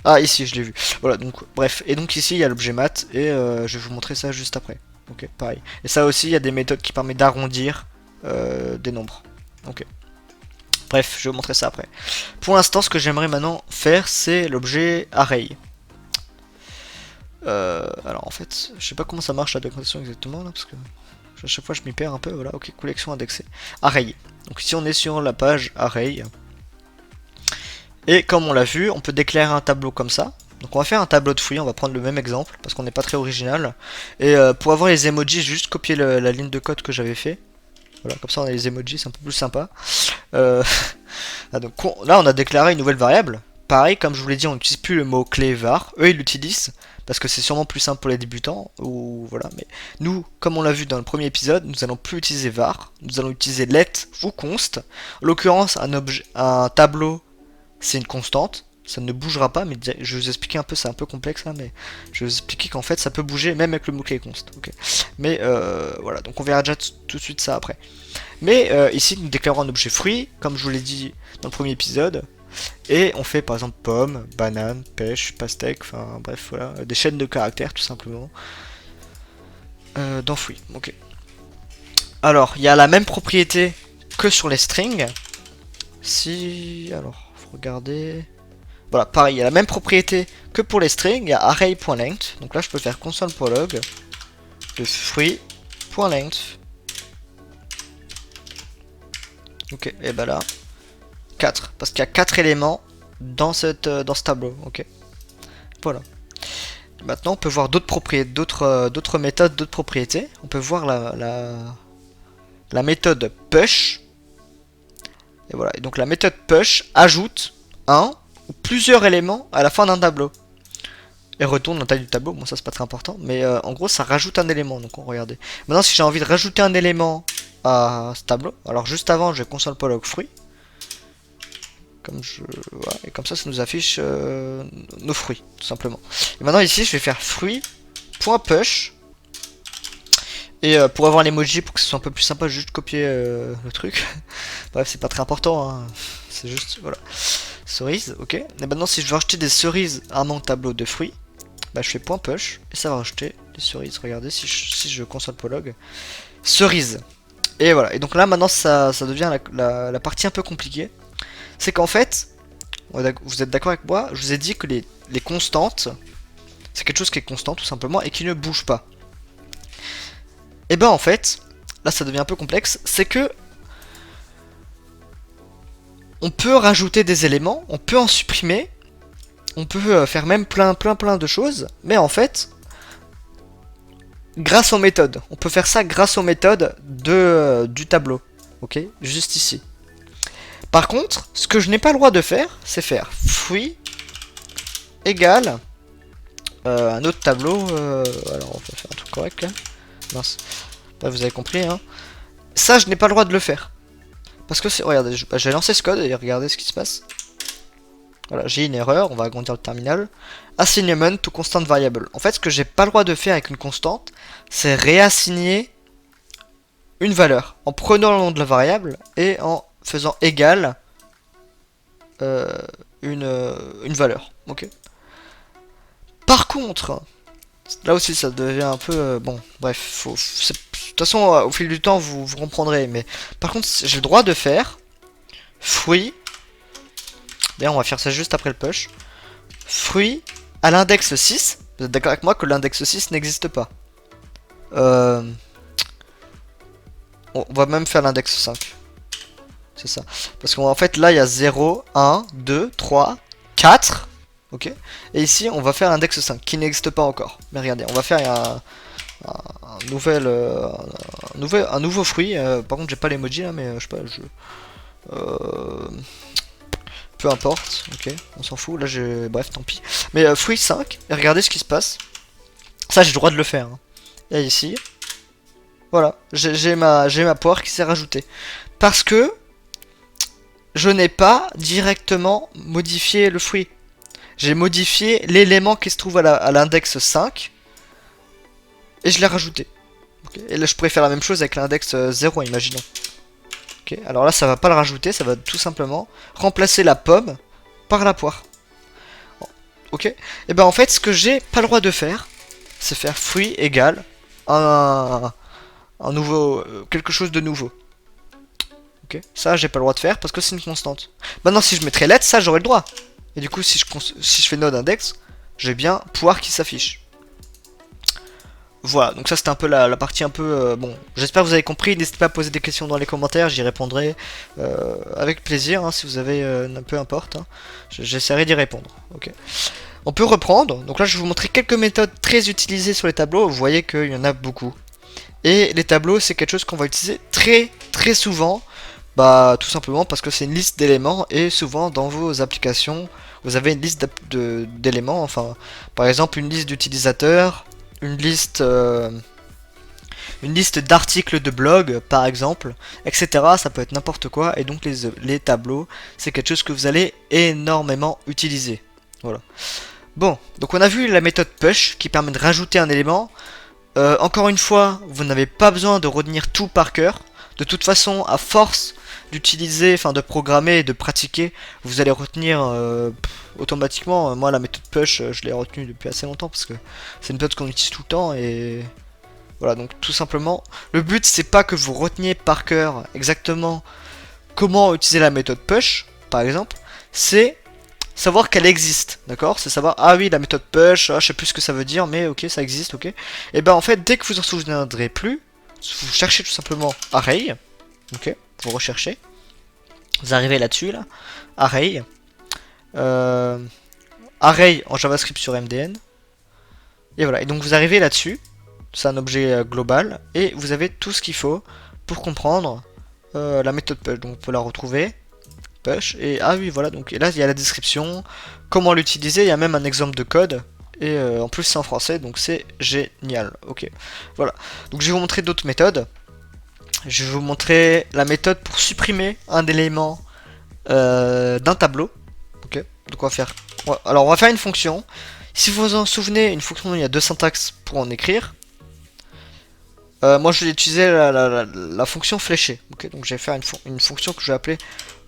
Ah, ici, je l'ai vu. Voilà, donc, bref. Et donc ici, il y a l'objet mat, et je vais vous montrer ça juste après. Ok, pareil. Et ça aussi, il y a des méthodes qui permettent d'arrondir des nombres. Ok. Bref, je vais vous montrer ça après. Pour l'instant, ce que j'aimerais maintenant faire, c'est l'objet array. Alors en fait, je sais pas comment ça marche la documentation exactement là, parce que à chaque fois je m'y perds un peu. Voilà, ok, collection indexée. Array. Donc ici on est sur la page array. Et comme on l'a vu, on peut déclarer un tableau comme ça. Donc on va faire un tableau de fruits, on va prendre le même exemple, parce qu'on n'est pas très original. Et pour avoir les emojis, juste copier la ligne de code que j'avais fait. Voilà, comme ça on a les emojis, c'est un peu plus sympa. Donc là on a déclaré une nouvelle variable. Pareil, comme je vous l'ai dit, on n'utilise plus le mot clé var. Eux ils l'utilisent parce que c'est sûrement plus simple pour les débutants. Ou voilà, mais nous, comme on l'a vu dans le premier épisode, nous allons plus utiliser var. Nous allons utiliser let ou const. En l'occurrence, un tableau, c'est une constante. Ça ne bougera pas, mais je vais vous expliquer un peu, c'est un peu complexe là, mais je vais vous expliquer qu'en fait ça peut bouger même avec le mot-clé const. Okay. Mais voilà, donc on verra déjà tout de suite ça après. Mais ici nous déclarons un objet fruit, comme je vous l'ai dit dans le premier épisode, et on fait par exemple pomme, banane, pêche, pastèque, enfin bref voilà, des chaînes de caractères tout simplement dans fruit. Ok. Alors il y a la même propriété que sur les strings. Si alors faut regarder. Voilà, pareil, il y a la même propriété que pour les strings, il y a array.length. Donc là, je peux faire console.log de fruit.length. Ok, et ben là, 4. Parce qu'il y a 4 éléments dans ce tableau. Ok, voilà. Maintenant, on peut voir d'autres propriétés, d'autres méthodes, d'autres propriétés. On peut voir la méthode push. Et voilà. Et donc la méthode push ajoute un ou plusieurs éléments à la fin d'un tableau. Et retourne la taille du tableau. Bon, ça c'est pas très important. Mais en gros, ça rajoute un élément. Donc on regardez. Maintenant, si j'ai envie de rajouter un élément à ce tableau, alors juste avant, je vais console.log fruits. Voilà, et comme ça nous affiche nos fruits, tout simplement. Et maintenant ici, je vais faire fruits.push. Et pour avoir l'emoji, pour que ce soit un peu plus sympa, juste copier le truc. Bref, c'est pas très important, hein. C'est juste, voilà. Cerises, ok. Et maintenant, si je veux rajouter des cerises à mon tableau de fruits, bah, je fais .push et ça va rajouter des cerises. Regardez, si je console.log cerises. Et voilà. Et donc là, maintenant, ça devient la partie un peu compliquée. C'est qu'en fait, vous êtes d'accord avec moi, je vous ai dit que les constantes, c'est quelque chose qui est constant tout simplement et qui ne bouge pas. Et ben en fait, là ça devient un peu complexe, c'est que on peut rajouter des éléments, on peut en supprimer, on peut faire même plein de choses, mais en fait, grâce aux méthodes, on peut faire ça grâce aux méthodes du tableau, ok, juste ici. Par contre, ce que je n'ai pas le droit de faire, c'est faire fruit égale un autre tableau. Alors on va faire un truc correct là. Mince. Là, vous avez compris, hein. Ça, je n'ai pas le droit de le faire. Parce que c'est. Regardez, j'ai lancé ce code et regardez ce qui se passe. Voilà, j'ai une erreur, on va agrandir le terminal. Assignment to constant variable. En fait, ce que j'ai pas le droit de faire avec une constante, c'est réassigner une valeur. En prenant le nom de la variable et en faisant égal une valeur. Ok. Par contre, là aussi ça devient un peu bon. Bref, de toute façon au fil du temps vous comprendrez. Mais par contre, j'ai le droit de faire fruit. D'ailleurs, on va faire ça juste après le push. Fruit à l'index 6. Vous êtes d'accord avec moi que l'index 6 n'existe pas. On va même faire l'index 5. C'est ça. Parce qu'en fait, là, il y a 0, 1, 2, 3, 4. Ok. Et ici, on va faire l'index 5, qui n'existe pas encore. Mais regardez, on va faire un nouveau fruit. Par contre, j'ai pas l'emoji là, mais je sais pas. Peu importe. Ok, on s'en fout. Là, bref, tant pis. Mais fruit 5. Et regardez ce qui se passe. Ça, j'ai le droit de le faire. Hein. Et ici, voilà, j'ai ma poire qui s'est rajoutée. Parce que je n'ai pas directement modifié le fruit. J'ai modifié l'élément qui se trouve à l'index 5 et je l'ai rajouté. Okay. Et là, je pourrais faire la même chose avec l'index 0, imaginons. Okay. Alors là, ça va pas le rajouter, ça va tout simplement remplacer la pomme par la poire. Ok. Et ben en fait, ce que j'ai pas le droit de faire, c'est faire fruit égale un nouveau, quelque chose de nouveau. Ok. Ça, j'ai pas le droit de faire parce que c'est une constante. Maintenant, si je mettrais lettre, ça, j'aurais le droit. Et du coup, si je fais node index, j'ai bien poire qui s'affiche. Voilà, donc ça c'était un peu la partie un peu... bon, j'espère que vous avez compris, n'hésitez pas à poser des questions dans les commentaires, j'y répondrai avec plaisir, hein, si vous avez, peu importe, hein, j'essaierai d'y répondre. Ok. On peut reprendre, donc là je vais vous montrer quelques méthodes très utilisées sur les tableaux, vous voyez qu'il y en a beaucoup. Et les tableaux c'est quelque chose qu'on va utiliser très souvent, bah tout simplement parce que c'est une liste d'éléments et souvent dans vos applications, vous avez une liste d'éléments, enfin par exemple une liste d'utilisateurs, une liste d'articles de blog par exemple, etc. Ça peut être n'importe quoi et donc les tableaux c'est quelque chose que vous allez énormément utiliser. Voilà. Bon, donc on a vu la méthode push qui permet de rajouter un élément. Encore une fois, vous n'avez pas besoin de retenir tout par cœur. De toute façon, à force d'utiliser, enfin de programmer et de pratiquer, vous allez retenir automatiquement. Moi, la méthode push, je l'ai retenue depuis assez longtemps parce que c'est une méthode qu'on utilise tout le temps et voilà. Donc tout simplement, le but c'est pas que vous reteniez par cœur exactement comment utiliser la méthode push, par exemple, c'est savoir qu'elle existe, d'accord? C'est savoir, ah oui, la méthode push, je sais plus ce que ça veut dire, mais ok, ça existe, ok. Et ben en fait, dès que vous en souviendrez plus, vous cherchez tout simplement array, ok, vous recherchez, vous arrivez là-dessus, là, array, array en JavaScript sur MDN, Et voilà, et donc vous arrivez là-dessus, c'est un objet global, et vous avez tout ce qu'il faut pour comprendre la méthode push. Donc on peut la retrouver, push, et ah oui voilà, donc et là il y a la description, comment l'utiliser, il y a même un exemple de code, et en plus c'est en français, donc c'est génial. Ok, voilà, donc je vais vous montrer d'autres méthodes. Je vais vous montrer la méthode pour supprimer un élément d'un tableau. Ok, donc on va faire, alors on va faire une fonction. Si vous vous en souvenez, une fonction, il y a deux syntaxes pour en écrire. Moi je vais utiliser la fonction fléchée. Okay, donc je vais faire une fonction que je vais appeler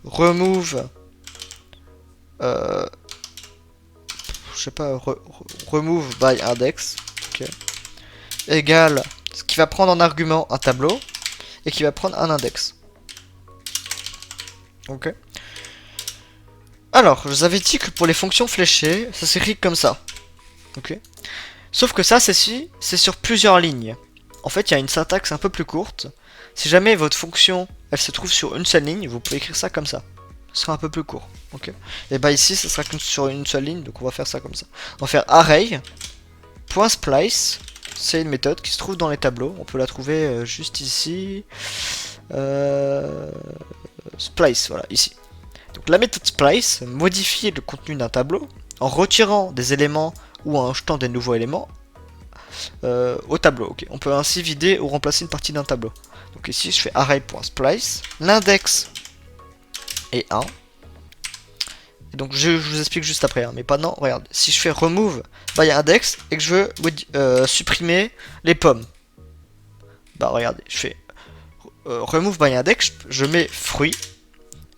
remove. Je sais pas, remove by index. Okay, égale ce qui va prendre en argument un tableau et qui va prendre un index. Ok. Alors, je vous avais dit que pour les fonctions fléchées, ça s'écrit comme ça. Ok. Sauf que ça, c'est sur plusieurs lignes. En fait, il y a une syntaxe un peu plus courte. Si jamais votre fonction, elle se trouve sur une seule ligne, vous pouvez écrire ça comme ça. Ce sera un peu plus court. Ok. Et bah ici, ce sera sur une seule ligne, donc on va faire ça comme ça. On va faire array.splice. C'est une méthode qui se trouve dans les tableaux. On peut la trouver juste ici. Splice, voilà, ici. Donc la méthode splice modifie le contenu d'un tableau en retirant des éléments ou en ajoutant des nouveaux éléments au tableau. Okay. On peut ainsi vider ou remplacer une partie d'un tableau. Donc ici je fais array.splice, l'index est 1. Et donc je vous explique juste après, hein, mais pas non, regarde, si je fais remove by index et que je veux supprimer les pommes, bah regardez, je fais remove by index, je mets fruit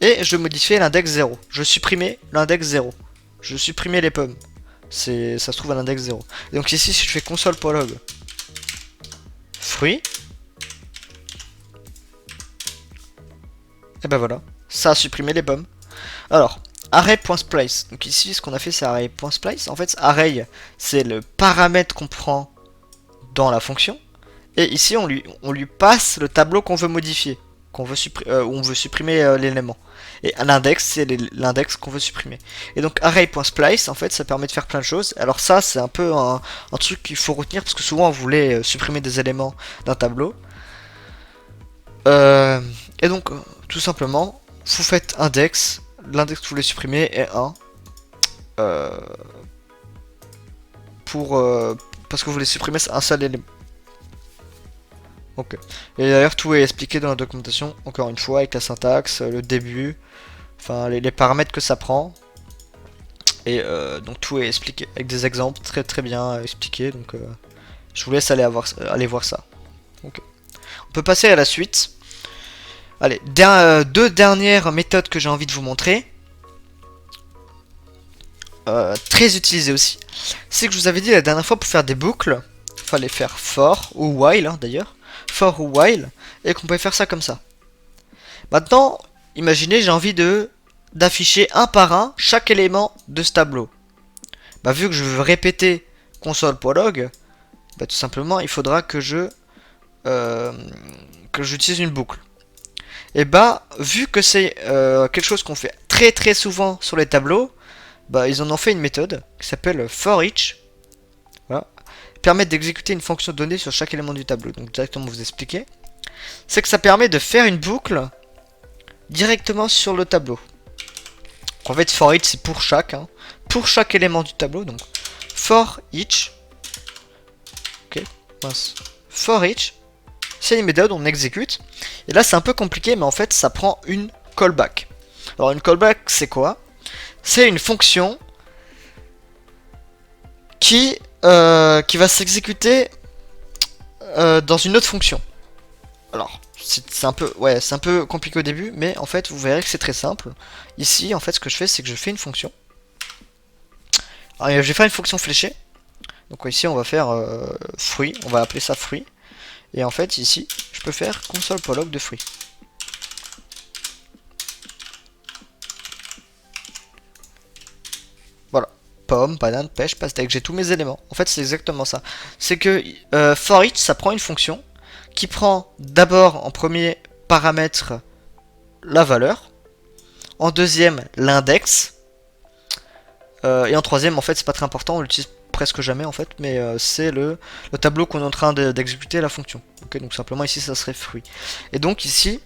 et je modifiais l'index 0. Je supprimais l'index 0. Je supprimais les pommes. Ça se trouve à l'index 0. Et donc ici, si je fais console.log fruit, et ben voilà, ça a supprimé les pommes. Alors, array.splice. Donc ici, ce qu'on a fait, c'est array.splice. En fait, array, c'est le paramètre qu'on prend dans la fonction. Et ici, on lui passe le tableau qu'on veut modifier. Où on veut supprimer l'élément. Et l'index, c'est l'index qu'on veut supprimer. Et donc array.splice, en fait, ça permet de faire plein de choses. Alors ça, c'est un peu un truc qu'il faut retenir, parce que souvent, on voulait supprimer des éléments d'un tableau. Et donc, tout simplement, vous faites index, l'index que vous voulez supprimer est 1. Parce que vous voulez supprimer un seul élément. Ok. Et d'ailleurs, tout est expliqué dans la documentation, encore une fois, avec la syntaxe, le début, enfin les paramètres que ça prend. Et donc tout est expliqué, avec des exemples très très bien expliqués. Donc je vous laisse aller voir ça. Okay. On peut passer à la suite. Allez, deux dernières méthodes que j'ai envie de vous montrer. Très utilisées aussi. C'est que je vous avais dit la dernière fois, pour faire des boucles, il fallait faire for ou while hein, d'ailleurs. For ou while, et qu'on peut faire ça comme ça. Maintenant, imaginez, j'ai envie d'afficher un par un chaque élément de ce tableau. Bah, vu que je veux répéter console.log, bah, tout simplement, il faudra que j'utilise une boucle. Et bah, vu que c'est quelque chose qu'on fait très très souvent sur les tableaux, bah, ils en ont fait une méthode qui s'appelle forEach. Voilà. Permet d'exécuter une fonction donnée sur chaque élément du tableau. Donc directement vous expliquer. C'est que ça permet de faire une boucle directement sur le tableau. En fait, for each c'est pour chaque élément du tableau. Donc for each. Ok, mince. For each, c'est une méthode, on exécute. Et là c'est un peu compliqué, mais en fait ça prend une callback. Alors une callback c'est quoi? C'est une fonction qui va s'exécuter dans une autre fonction. Alors, c'est un peu compliqué au début, mais en fait, vous verrez que c'est très simple. Ici, en fait, ce que je fais, c'est que je fais une fonction. Alors, je vais faire une fonction fléchée. Donc ici, on va faire fruit. On va appeler ça fruit. Et en fait, ici, je peux faire console.log de fruit. Voilà. Pomme, banane, pêche, pastèque. J'ai tous mes éléments. En fait, c'est exactement ça. C'est que for each, ça prend une fonction qui prend d'abord en premier paramètre la valeur, en deuxième l'index, et en troisième, en fait, c'est pas très important, on l'utilise presque jamais en fait, mais c'est le tableau qu'on est en train d'exécuter la fonction. Ok, donc simplement ici ça serait fruit. Et donc ici,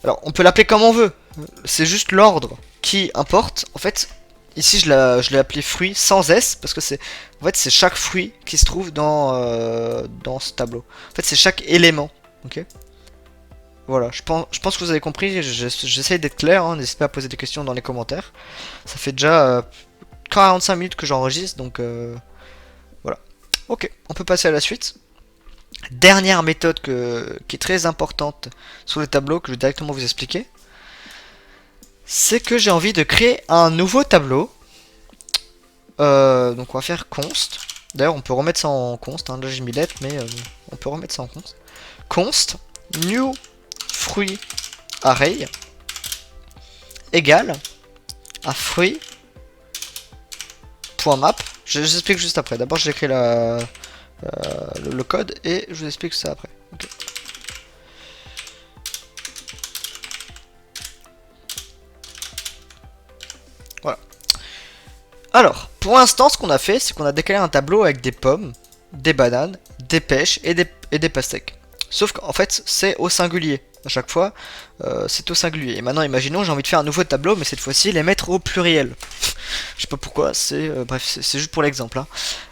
alors on peut l'appeler comme on veut, c'est juste l'ordre qui importe. En fait, ici je l'ai appelé fruit sans S parce que c'est en fait c'est chaque fruit qui se trouve dans ce tableau. En fait c'est chaque élément. Ok. Voilà, je pense que vous avez compris, j'essaie d'être clair, hein, n'hésitez pas à poser des questions dans les commentaires. Ça fait déjà 45 minutes que j'enregistre, donc voilà. Ok, on peut passer à la suite. Dernière méthode qui est très importante sur le tableau, que je vais directement vous expliquer. C'est que j'ai envie de créer un nouveau tableau. Donc on va faire const. D'ailleurs on peut remettre ça en const, hein. Là j'ai mis let, mais on peut remettre ça en const. Const new fruit array égale à fruit.map. Je vous explique juste après. D'abord j'écris le code et je vous explique ça après. Okay. Voilà. Alors, pour l'instant, ce qu'on a fait, c'est qu'on a décalé un tableau avec des pommes, des bananes, des pêches et des pastèques. Sauf qu'en fait, c'est au singulier. À chaque fois, c'est au singulier. Et maintenant, imaginons, j'ai envie de faire un nouveau tableau, mais cette fois-ci, les mettre au pluriel. Je sais pas pourquoi, bref, c'est juste pour l'exemple. Hein.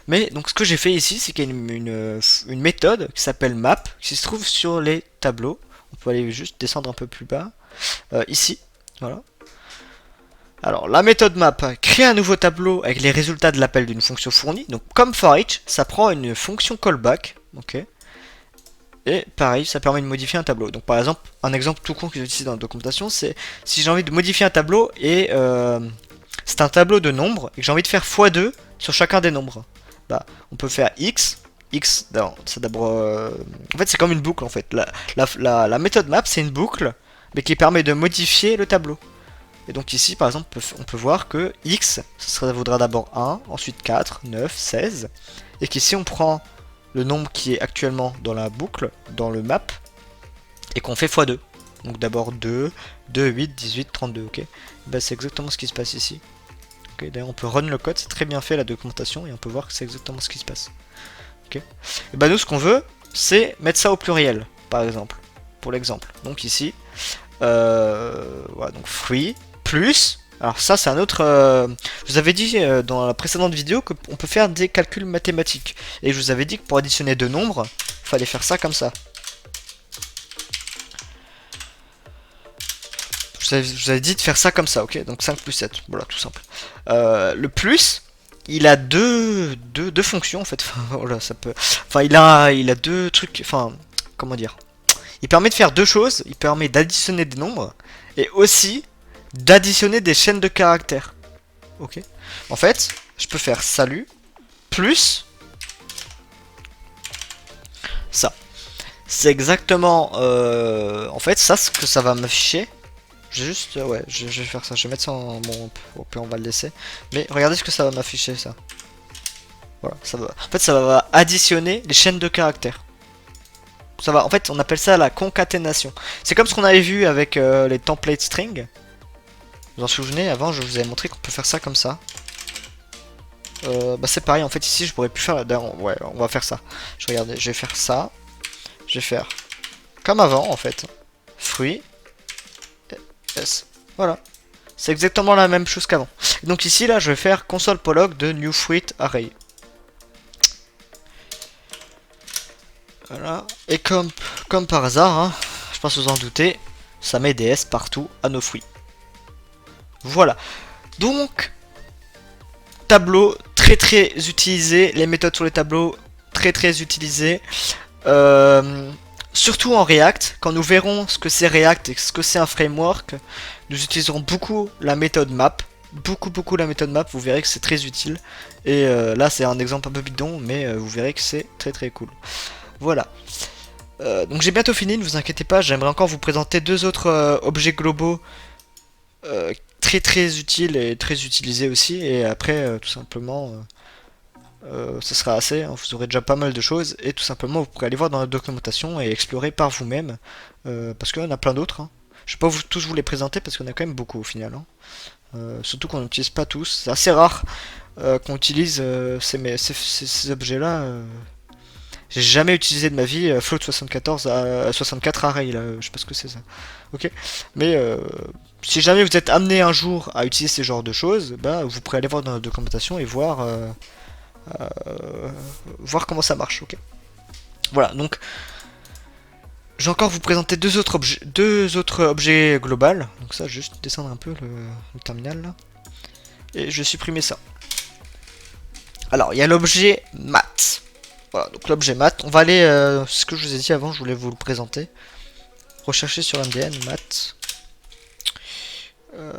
Mais donc, ce que j'ai fait ici, c'est qu'il y a une méthode qui s'appelle map, qui se trouve sur les tableaux. On peut aller juste descendre un peu plus bas. Ici, voilà. Alors, la méthode map crée un nouveau tableau avec les résultats de l'appel d'une fonction fournie. Donc, comme for each, ça prend une fonction callback. Ok. Et pareil, ça permet de modifier un tableau. Donc par exemple, un exemple tout con que j'ai utilisé dans la documentation, c'est si j'ai envie de modifier un tableau et c'est un tableau de nombres et que j'ai envie de faire x2 sur chacun des nombres. Bah, on peut faire x. X, c'est d'abord... en fait, c'est comme une boucle en fait. La méthode map, c'est une boucle, mais qui permet de modifier le tableau. Et donc ici, par exemple, on peut voir que x, ça vaudra d'abord 1, ensuite 4, 9, 16. Et qu'ici, on prend le nombre qui est actuellement dans la boucle, dans le map, et qu'on fait x2. Donc d'abord 2, 2, 8, 18, 32, ok. Ben, c'est exactement ce qui se passe ici. Okay, d'ailleurs on peut run le code, c'est très bien fait la documentation, et on peut voir que c'est exactement ce qui se passe. Ok. Et ben nous ce qu'on veut, c'est mettre ça au pluriel, par exemple, pour l'exemple. Donc ici, voilà, donc free, plus... Alors ça c'est un autre... je vous avais dit dans la précédente vidéo qu'on peut faire des calculs mathématiques. Et je vous avais dit que pour additionner deux nombres, il fallait faire ça comme ça. Je vous avais dit de faire ça comme ça, ok. Donc 5 plus 7, voilà, tout simple. Le plus, il a deux fonctions en fait. Voilà, ça peut... Enfin, il a deux trucs... Enfin, comment dire. Il permet de faire deux choses. Il permet d'additionner des nombres. Et aussi... d'additionner des chaînes de caractères. Ok. En fait, je peux faire salut plus ça. C'est exactement en fait ça ce que ça va m'afficher. J'ai juste ouais, je vais faire ça. Je vais mettre ça en bon, puis on va le laisser. Mais regardez ce que ça va m'afficher ça. Voilà, ça va. En fait, ça va additionner les chaînes de caractères. Ça va. En fait, on appelle ça la concaténation. C'est comme ce qu'on avait vu avec les template string. Vous en souvenez, avant je vous avais montré qu'on peut faire ça comme ça. Bah c'est pareil, en fait ici je pourrais plus faire... Ouais, on va faire ça. Je vais faire ça. Je vais faire comme avant en fait. Fruit. S. Voilà. C'est exactement la même chose qu'avant. Donc ici là je vais faire console prolog de new fruit array. Voilà. Et comme par hasard, hein, je pense vous en doutez, ça met des S partout à nos fruits. Voilà, donc tableau très utilisé, les méthodes sur les tableaux très utilisées, surtout en React. Quand nous verrons ce que c'est React et ce que c'est un framework, nous utiliserons beaucoup la méthode map, beaucoup la méthode map. Vous verrez que c'est très utile. Et là c'est un exemple un peu bidon, mais vous verrez que c'est très cool. Voilà. Donc j'ai bientôt fini, ne vous inquiétez pas. J'aimerais encore vous présenter deux autres objets globaux. Très utile et très utilisé aussi, et après tout simplement ce sera assez, hein, vous aurez déjà pas mal de choses et tout simplement vous pourrez aller voir dans la documentation et explorer par vous-même parce qu'il y en a plein d'autres, hein. Je vais pas tous vous les présenter parce qu'il y en a quand même beaucoup au final, hein. surtout qu'on n'utilise pas tous. C'est assez rare qu'on utilise ces objets-là. J'ai jamais utilisé de ma vie Float 74 à 64 array, là, je sais pas ce que c'est ça. Ok. Mais si jamais vous êtes amené un jour à utiliser ce genre de choses, bah, vous pourrez aller voir dans la documentation et voir comment ça marche. Ok. Voilà, donc je vais encore vous présenter deux autres objets globaux. Donc ça, juste descendre un peu le terminal là. Et je vais supprimer ça. Alors, il y a l'objet mat. Voilà, donc l'objet mat. On va aller, ce que je vous ai dit avant, je voulais vous le présenter. Rechercher sur MDN, mat. Je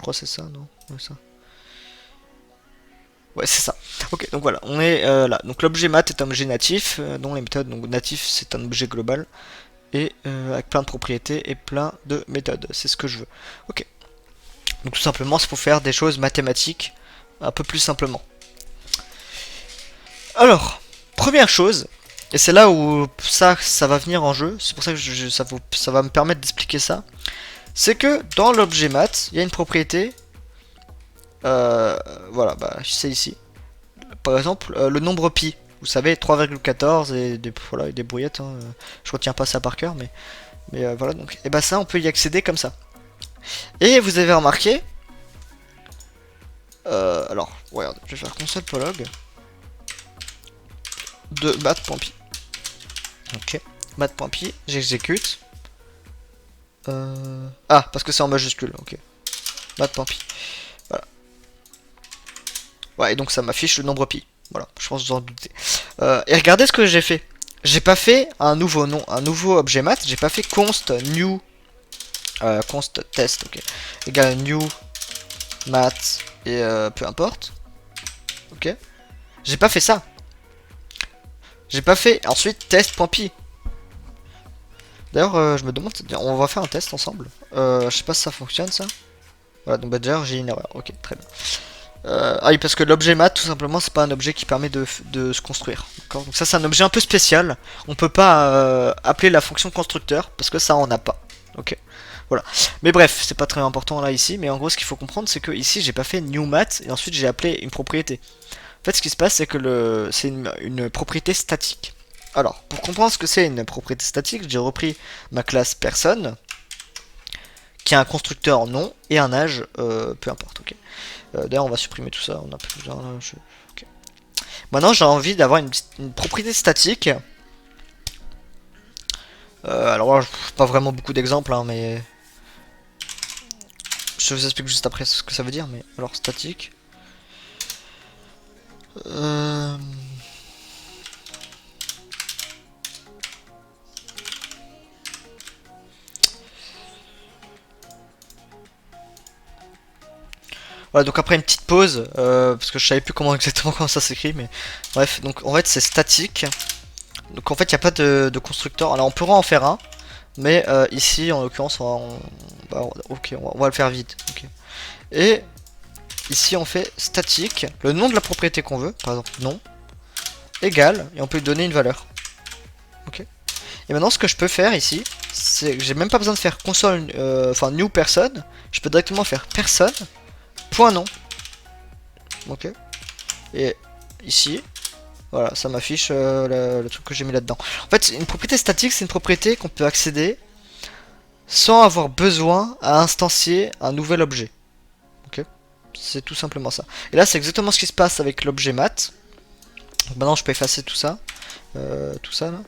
crois que c'est ça, non? Ouais, ça. Ouais, c'est ça. Ok, donc voilà, on est là. Donc l'objet mat est un objet natif, dont les méthodes, donc natif c'est un objet global, et avec plein de propriétés et plein de méthodes. C'est ce que je veux. Ok. Donc tout simplement, c'est pour faire des choses mathématiques un peu plus simplement. Alors, première chose, et c'est là où ça va venir en jeu, c'est pour ça que ça va me permettre d'expliquer ça, c'est que dans l'objet mat, il y a une propriété, voilà, bah c'est ici. Par exemple, le nombre pi, vous savez, 3,14 et voilà, des brouillettes, hein, je retiens pas ça par cœur, mais voilà, donc, et bah ça, on peut y accéder comme ça. Et vous avez remarqué, alors, regarde, je vais faire console.log de mat.pi. Ok, mat.pi, j'exécute. Ah, parce que c'est en majuscule, ok. Mat.pi. Voilà. Ouais, et donc ça m'affiche le nombre pi. Voilà, je pense que vous en doutez. Et regardez ce que j'ai fait. J'ai pas fait un nouveau nom, un nouveau objet mat. J'ai pas fait const new const test, ok. Égal new mat et peu importe. Ok. J'ai pas fait ça. J'ai pas fait ensuite test.py. D'ailleurs, je me demande, on va faire un test ensemble. Je sais pas si ça fonctionne ça. Voilà, donc bah, déjà j'ai une erreur. Ok, très bien. Ah oui, parce que l'objet mat, tout simplement, c'est pas un objet qui permet de se construire. Donc ça, c'est un objet un peu spécial. On peut pas appeler la fonction constructeur parce que ça, on n'a pas. Ok. Voilà. Mais bref, c'est pas très important là ici. Mais en gros, ce qu'il faut comprendre, c'est que ici, j'ai pas fait new mat et ensuite j'ai appelé une propriété. En fait, ce qui se passe, c'est que c'est une propriété statique. Alors, pour comprendre ce que c'est une propriété statique, j'ai repris ma classe personne, qui a un constructeur nom et un âge, peu importe. Ok. D'ailleurs, on va supprimer tout ça. On a plus besoin. Okay. Maintenant, j'ai envie d'avoir une propriété statique. Alors, pas vraiment beaucoup d'exemples, hein, mais je vous explique juste après ce que ça veut dire. Mais alors, statique. Voilà, donc après une petite pause, parce que je savais plus exactement comment ça s'écrit, mais bref, donc en fait c'est statique. Donc en fait il n'y a pas de constructeur. Alors on pourra en faire un, mais ici en l'occurrence on va le faire vite. Okay. Et ici on fait statique, le nom de la propriété qu'on veut, par exemple nom, égal, et on peut lui donner une valeur. Ok. Et maintenant ce que je peux faire ici, c'est que j'ai même pas besoin de faire console, enfin new personne, je peux directement faire personne. Point nom. Ok. Et ici, voilà, ça m'affiche le truc que j'ai mis là-dedans. En fait, une propriété statique, c'est une propriété qu'on peut accéder sans avoir besoin à instancier un nouvel objet. Ok. C'est tout simplement ça. Et là, c'est exactement ce qui se passe avec l'objet mat. Donc maintenant, je peux effacer tout ça. Tout ça là.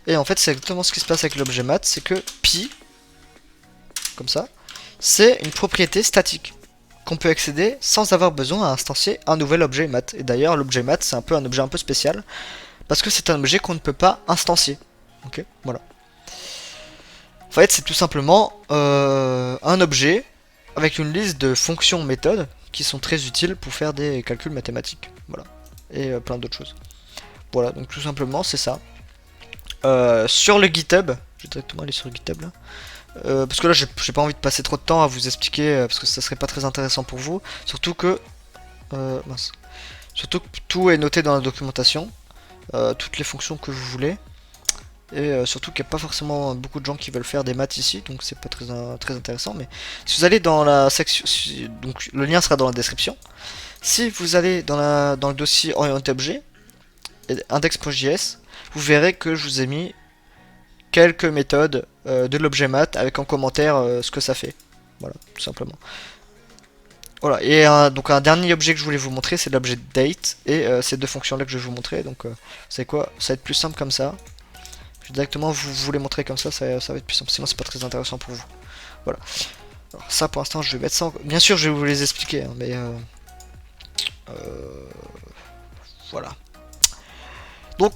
Et en fait, c'est exactement ce qui se passe avec l'objet mat. C'est que pi, comme ça, c'est une propriété statique qu'on peut accéder sans avoir besoin à instancier un nouvel objet mat. Et d'ailleurs, l'objet mat, c'est un objet un peu spécial, parce que c'est un objet qu'on ne peut pas instancier. Ok, voilà. En fait, c'est tout simplement un objet avec une liste de fonctions méthodes qui sont très utiles pour faire des calculs mathématiques. Voilà. Et plein d'autres choses. Voilà, donc tout simplement, c'est ça. Sur le GitHub, je vais directement aller sur GitHub là. Parce que là j'ai pas envie de passer trop de temps à vous expliquer parce que ça serait pas très intéressant pour vous, surtout que tout est noté dans la documentation, toutes les fonctions que vous voulez. Et surtout qu'il n'y a pas forcément beaucoup de gens qui veulent faire des maths ici, donc c'est pas très intéressant. Mais si vous allez dans la section, donc le lien sera dans la description. Si vous allez dans le dossier orienté objet, index.js, vous verrez que je vous ai mis quelques méthodes de l'objet math avec en commentaire ce que ça fait. Voilà, tout simplement. Voilà, et donc un dernier objet que je voulais vous montrer, c'est l'objet date, et ces deux fonctions là que je vais vous montrer. Donc c'est quoi, ça va être plus simple comme ça. Je vais directement vous les montrer comme ça, ça va être plus simple, sinon c'est pas très intéressant pour vous. Voilà. Alors ça pour l'instant je vais mettre ça bien sûr je vais vous les expliquer, hein, mais voilà. Donc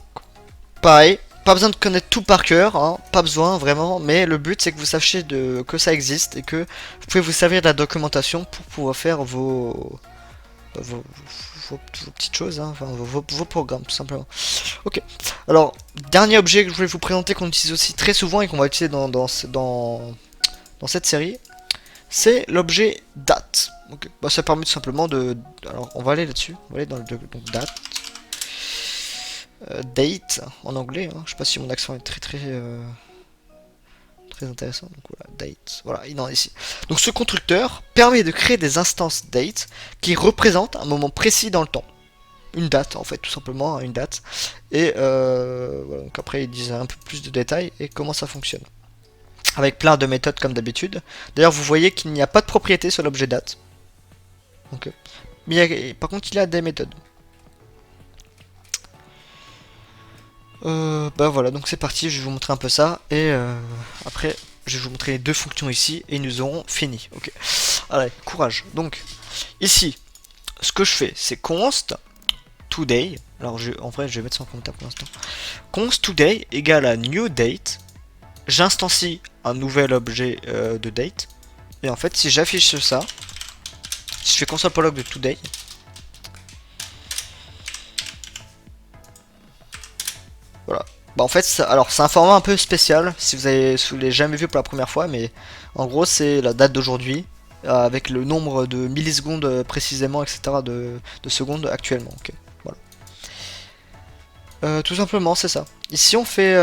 pareil, pas besoin de connaître tout par cœur, hein, pas besoin vraiment, mais le but c'est que vous sachiez que ça existe et que vous pouvez vous servir de la documentation pour pouvoir faire vos, vos petites choses, hein, enfin vos programmes tout simplement. Ok, alors dernier objet que je voulais vous présenter qu'on utilise aussi très souvent et qu'on va utiliser dans cette série, c'est l'objet date. Okay. Bah, ça permet tout simplement de... Alors on va aller là-dessus, on va aller dans le donc, date. Date en anglais, hein. Je sais pas si mon accent est très intéressant. Donc voilà, date, voilà, il en est ici. Donc ce constructeur permet de créer des instances date qui représentent un moment précis dans le temps. Une date en fait, tout simplement, hein, une date. Et voilà, donc après ils disent un peu plus de détails et comment ça fonctionne. Avec plein de méthodes comme d'habitude. D'ailleurs vous voyez qu'il n'y a pas de propriété sur l'objet date. Donc, mais par contre il y a des méthodes. Bah voilà, donc c'est parti, je vais vous montrer un peu ça, et après je vais vous montrer les deux fonctions ici, et nous aurons fini. Ok, allez, courage. Donc, ici, ce que je fais, c'est const today, alors en vrai je vais mettre ça en commentaire pour l'instant, const today égale à new date, j'instancie un nouvel objet de date, et en fait si j'affiche ça, si je fais console.log de today, voilà. Bah en fait, alors c'est un format un peu spécial, si vous l'avez jamais vu pour la première fois, mais en gros c'est la date d'aujourd'hui, avec le nombre de millisecondes précisément, etc. de secondes actuellement. Okay. Voilà. Tout simplement c'est ça. Ici on fait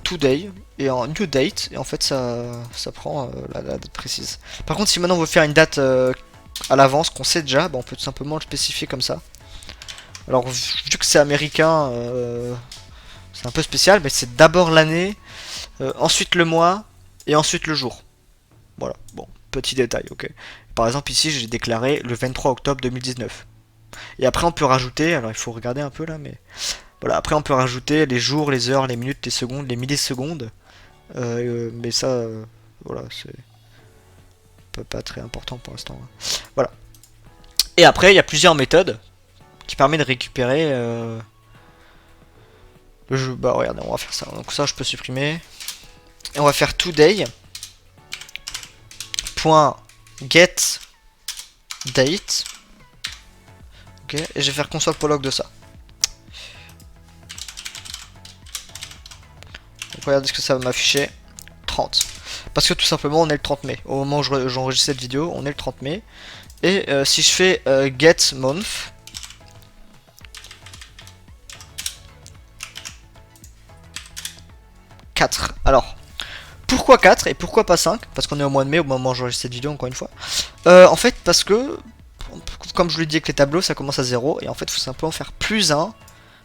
today et en new date, et en fait ça prend la date précise. Par contre si maintenant on veut faire une date à l'avance qu'on sait déjà, bah, on peut tout simplement le spécifier comme ça. Alors vu que c'est américain, c'est un peu spécial, mais c'est d'abord l'année, ensuite le mois, et ensuite le jour. Voilà, bon, petit détail, ok. Par exemple, ici, j'ai déclaré le 23 octobre 2019. Et après, on peut rajouter, alors il faut regarder un peu là, mais... Voilà, après, on peut rajouter les jours, les heures, les minutes, les secondes, les millisecondes. Mais ça, voilà, c'est pas très important pour l'instant. Voilà. Et après, il y a plusieurs méthodes qui permettent de récupérer... le jeu. Bah regardez, on va faire ça. Donc ça je peux supprimer. Et on va faire today. .get date. Ok. Et je vais faire console.log de ça. Donc regardez ce que ça va m'afficher. 30. Parce que tout simplement on est le 30 mai. Au moment où j'enregistre cette vidéo, on est le 30 mai. Et si je fais get month. Alors, pourquoi 4 et pourquoi pas 5? Parce qu'on est au mois de mai au moment où j'enregistre cette vidéo, encore une fois. En fait, parce que, comme je vous l'ai dit avec les tableaux, ça commence à 0. Et en fait, il faut simplement faire plus 1.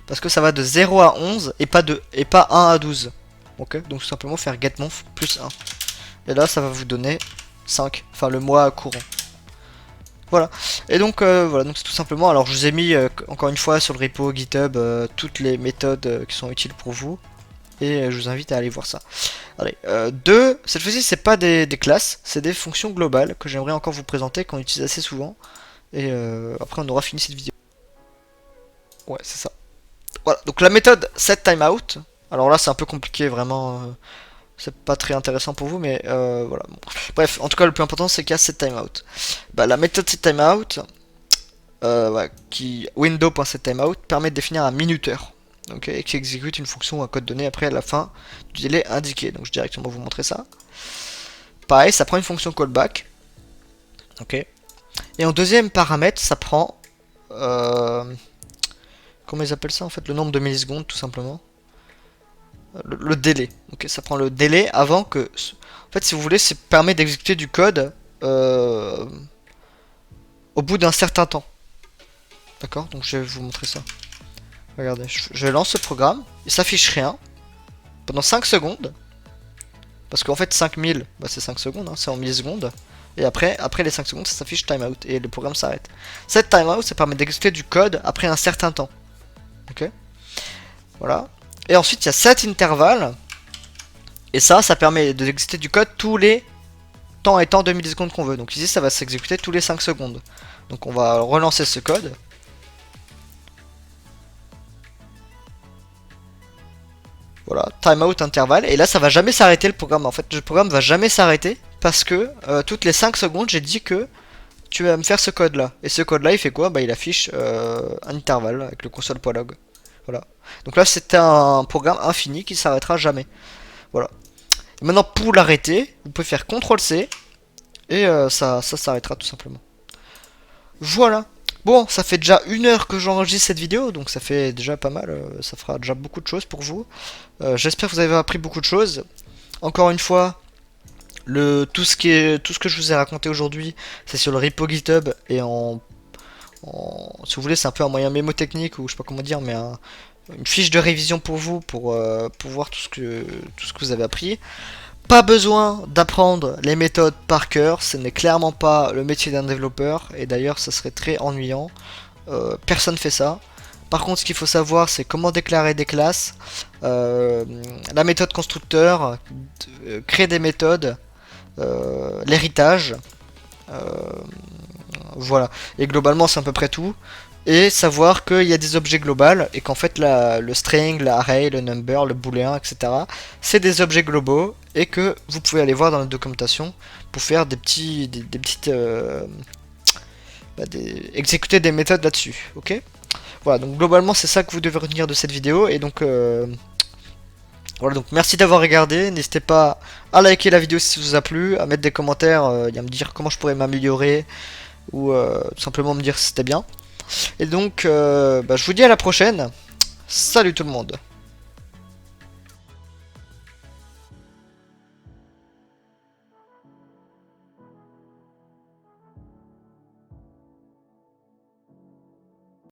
Parce que ça va de 0 à 11 et pas 1 à 12. Ok, donc tout simplement faire getMonth plus 1. Et là, ça va vous donner 5. Enfin, le mois courant. Voilà. Et donc, voilà, donc c'est tout simplement. Alors, je vous ai mis, encore une fois, sur le repo GitHub, toutes les méthodes qui sont utiles pour vous. Et je vous invite à aller voir ça. Allez, cette fois-ci c'est pas des classes, c'est des fonctions globales que j'aimerais encore vous présenter, qu'on utilise assez souvent. Et après on aura fini cette vidéo. Ouais, c'est ça. Voilà, donc la méthode setTimeout. Alors là c'est un peu compliqué, vraiment. C'est pas très intéressant pour vous, mais voilà. Bon. Bref, en tout cas le plus important c'est qu'il y a setTimeout. Bah, la méthode setTimeout, ouais, qui window.setTimeout permet de définir un minuteur. Ok, et qui exécute une fonction ou un code donné après à la fin du délai indiqué. Donc je vais directement vous montrer ça. Pareil, ça prend une fonction callback. Ok. Et en deuxième paramètre, ça prend... comment ils appellent ça en fait? Le nombre de millisecondes tout simplement. le délai. Ok, ça prend le délai avant que... En fait, si vous voulez, ça permet d'exécuter du code au bout d'un certain temps. D'accord? Donc je vais vous montrer ça. Regardez, je lance le programme, il s'affiche rien pendant 5 secondes. Parce qu'en fait 5000, bah c'est 5 secondes, hein, c'est en millisecondes. Et après les 5 secondes, ça s'affiche timeout et le programme s'arrête. Cette timeout, ça permet d'exécuter du code après un certain temps. Ok? Voilà. Et ensuite, il y a cet intervalle. Et ça permet d'exécuter du code tous les temps étant 2 millisecondes qu'on veut. Donc ici, ça va s'exécuter tous les 5 secondes. Donc on va relancer ce code. Voilà, timeout intervalle. Et là, ça va jamais s'arrêter le programme. En fait, le programme va jamais s'arrêter parce que toutes les 5 secondes, j'ai dit que tu vas me faire ce code là. Et ce code là, il fait quoi? Bah, il affiche un intervalle avec le console.log. Voilà. Donc là, c'était un programme infini qui s'arrêtera jamais. Voilà. Et maintenant, pour l'arrêter, vous pouvez faire CTRL-C et ça s'arrêtera tout simplement. Voilà. Bon, ça fait déjà 1 heure que j'enregistre cette vidéo, donc ça fait déjà pas mal, ça fera déjà beaucoup de choses pour vous. J'espère que vous avez appris beaucoup de choses. Encore une fois, tout ce que je vous ai raconté aujourd'hui, c'est sur le repo GitHub et si vous voulez, c'est un peu un moyen mémotechnique ou je sais pas comment dire, mais une fiche de révision pour vous pour voir tout ce que vous avez appris. Pas besoin d'apprendre les méthodes par cœur, ce n'est clairement pas le métier d'un développeur, et d'ailleurs ça serait très ennuyant, personne fait ça. Par contre, ce qu'il faut savoir, c'est comment déclarer des classes, la méthode constructeur, créer des méthodes, l'héritage, voilà. Et globalement, c'est à peu près tout. Et savoir qu'il y a des objets globaux et qu'en fait le string, l'array, le number, le booléen, etc. c'est des objets globaux et que vous pouvez aller voir dans la documentation pour faire exécuter des méthodes là-dessus. Ok? Voilà, donc globalement c'est ça que vous devez retenir de cette vidéo et donc voilà, donc merci d'avoir regardé, n'hésitez pas à liker la vidéo si ça vous a plu, à mettre des commentaires et à me dire comment je pourrais m'améliorer ou tout simplement me dire si c'était bien. Et donc, je vous dis à la prochaine. Salut tout le monde.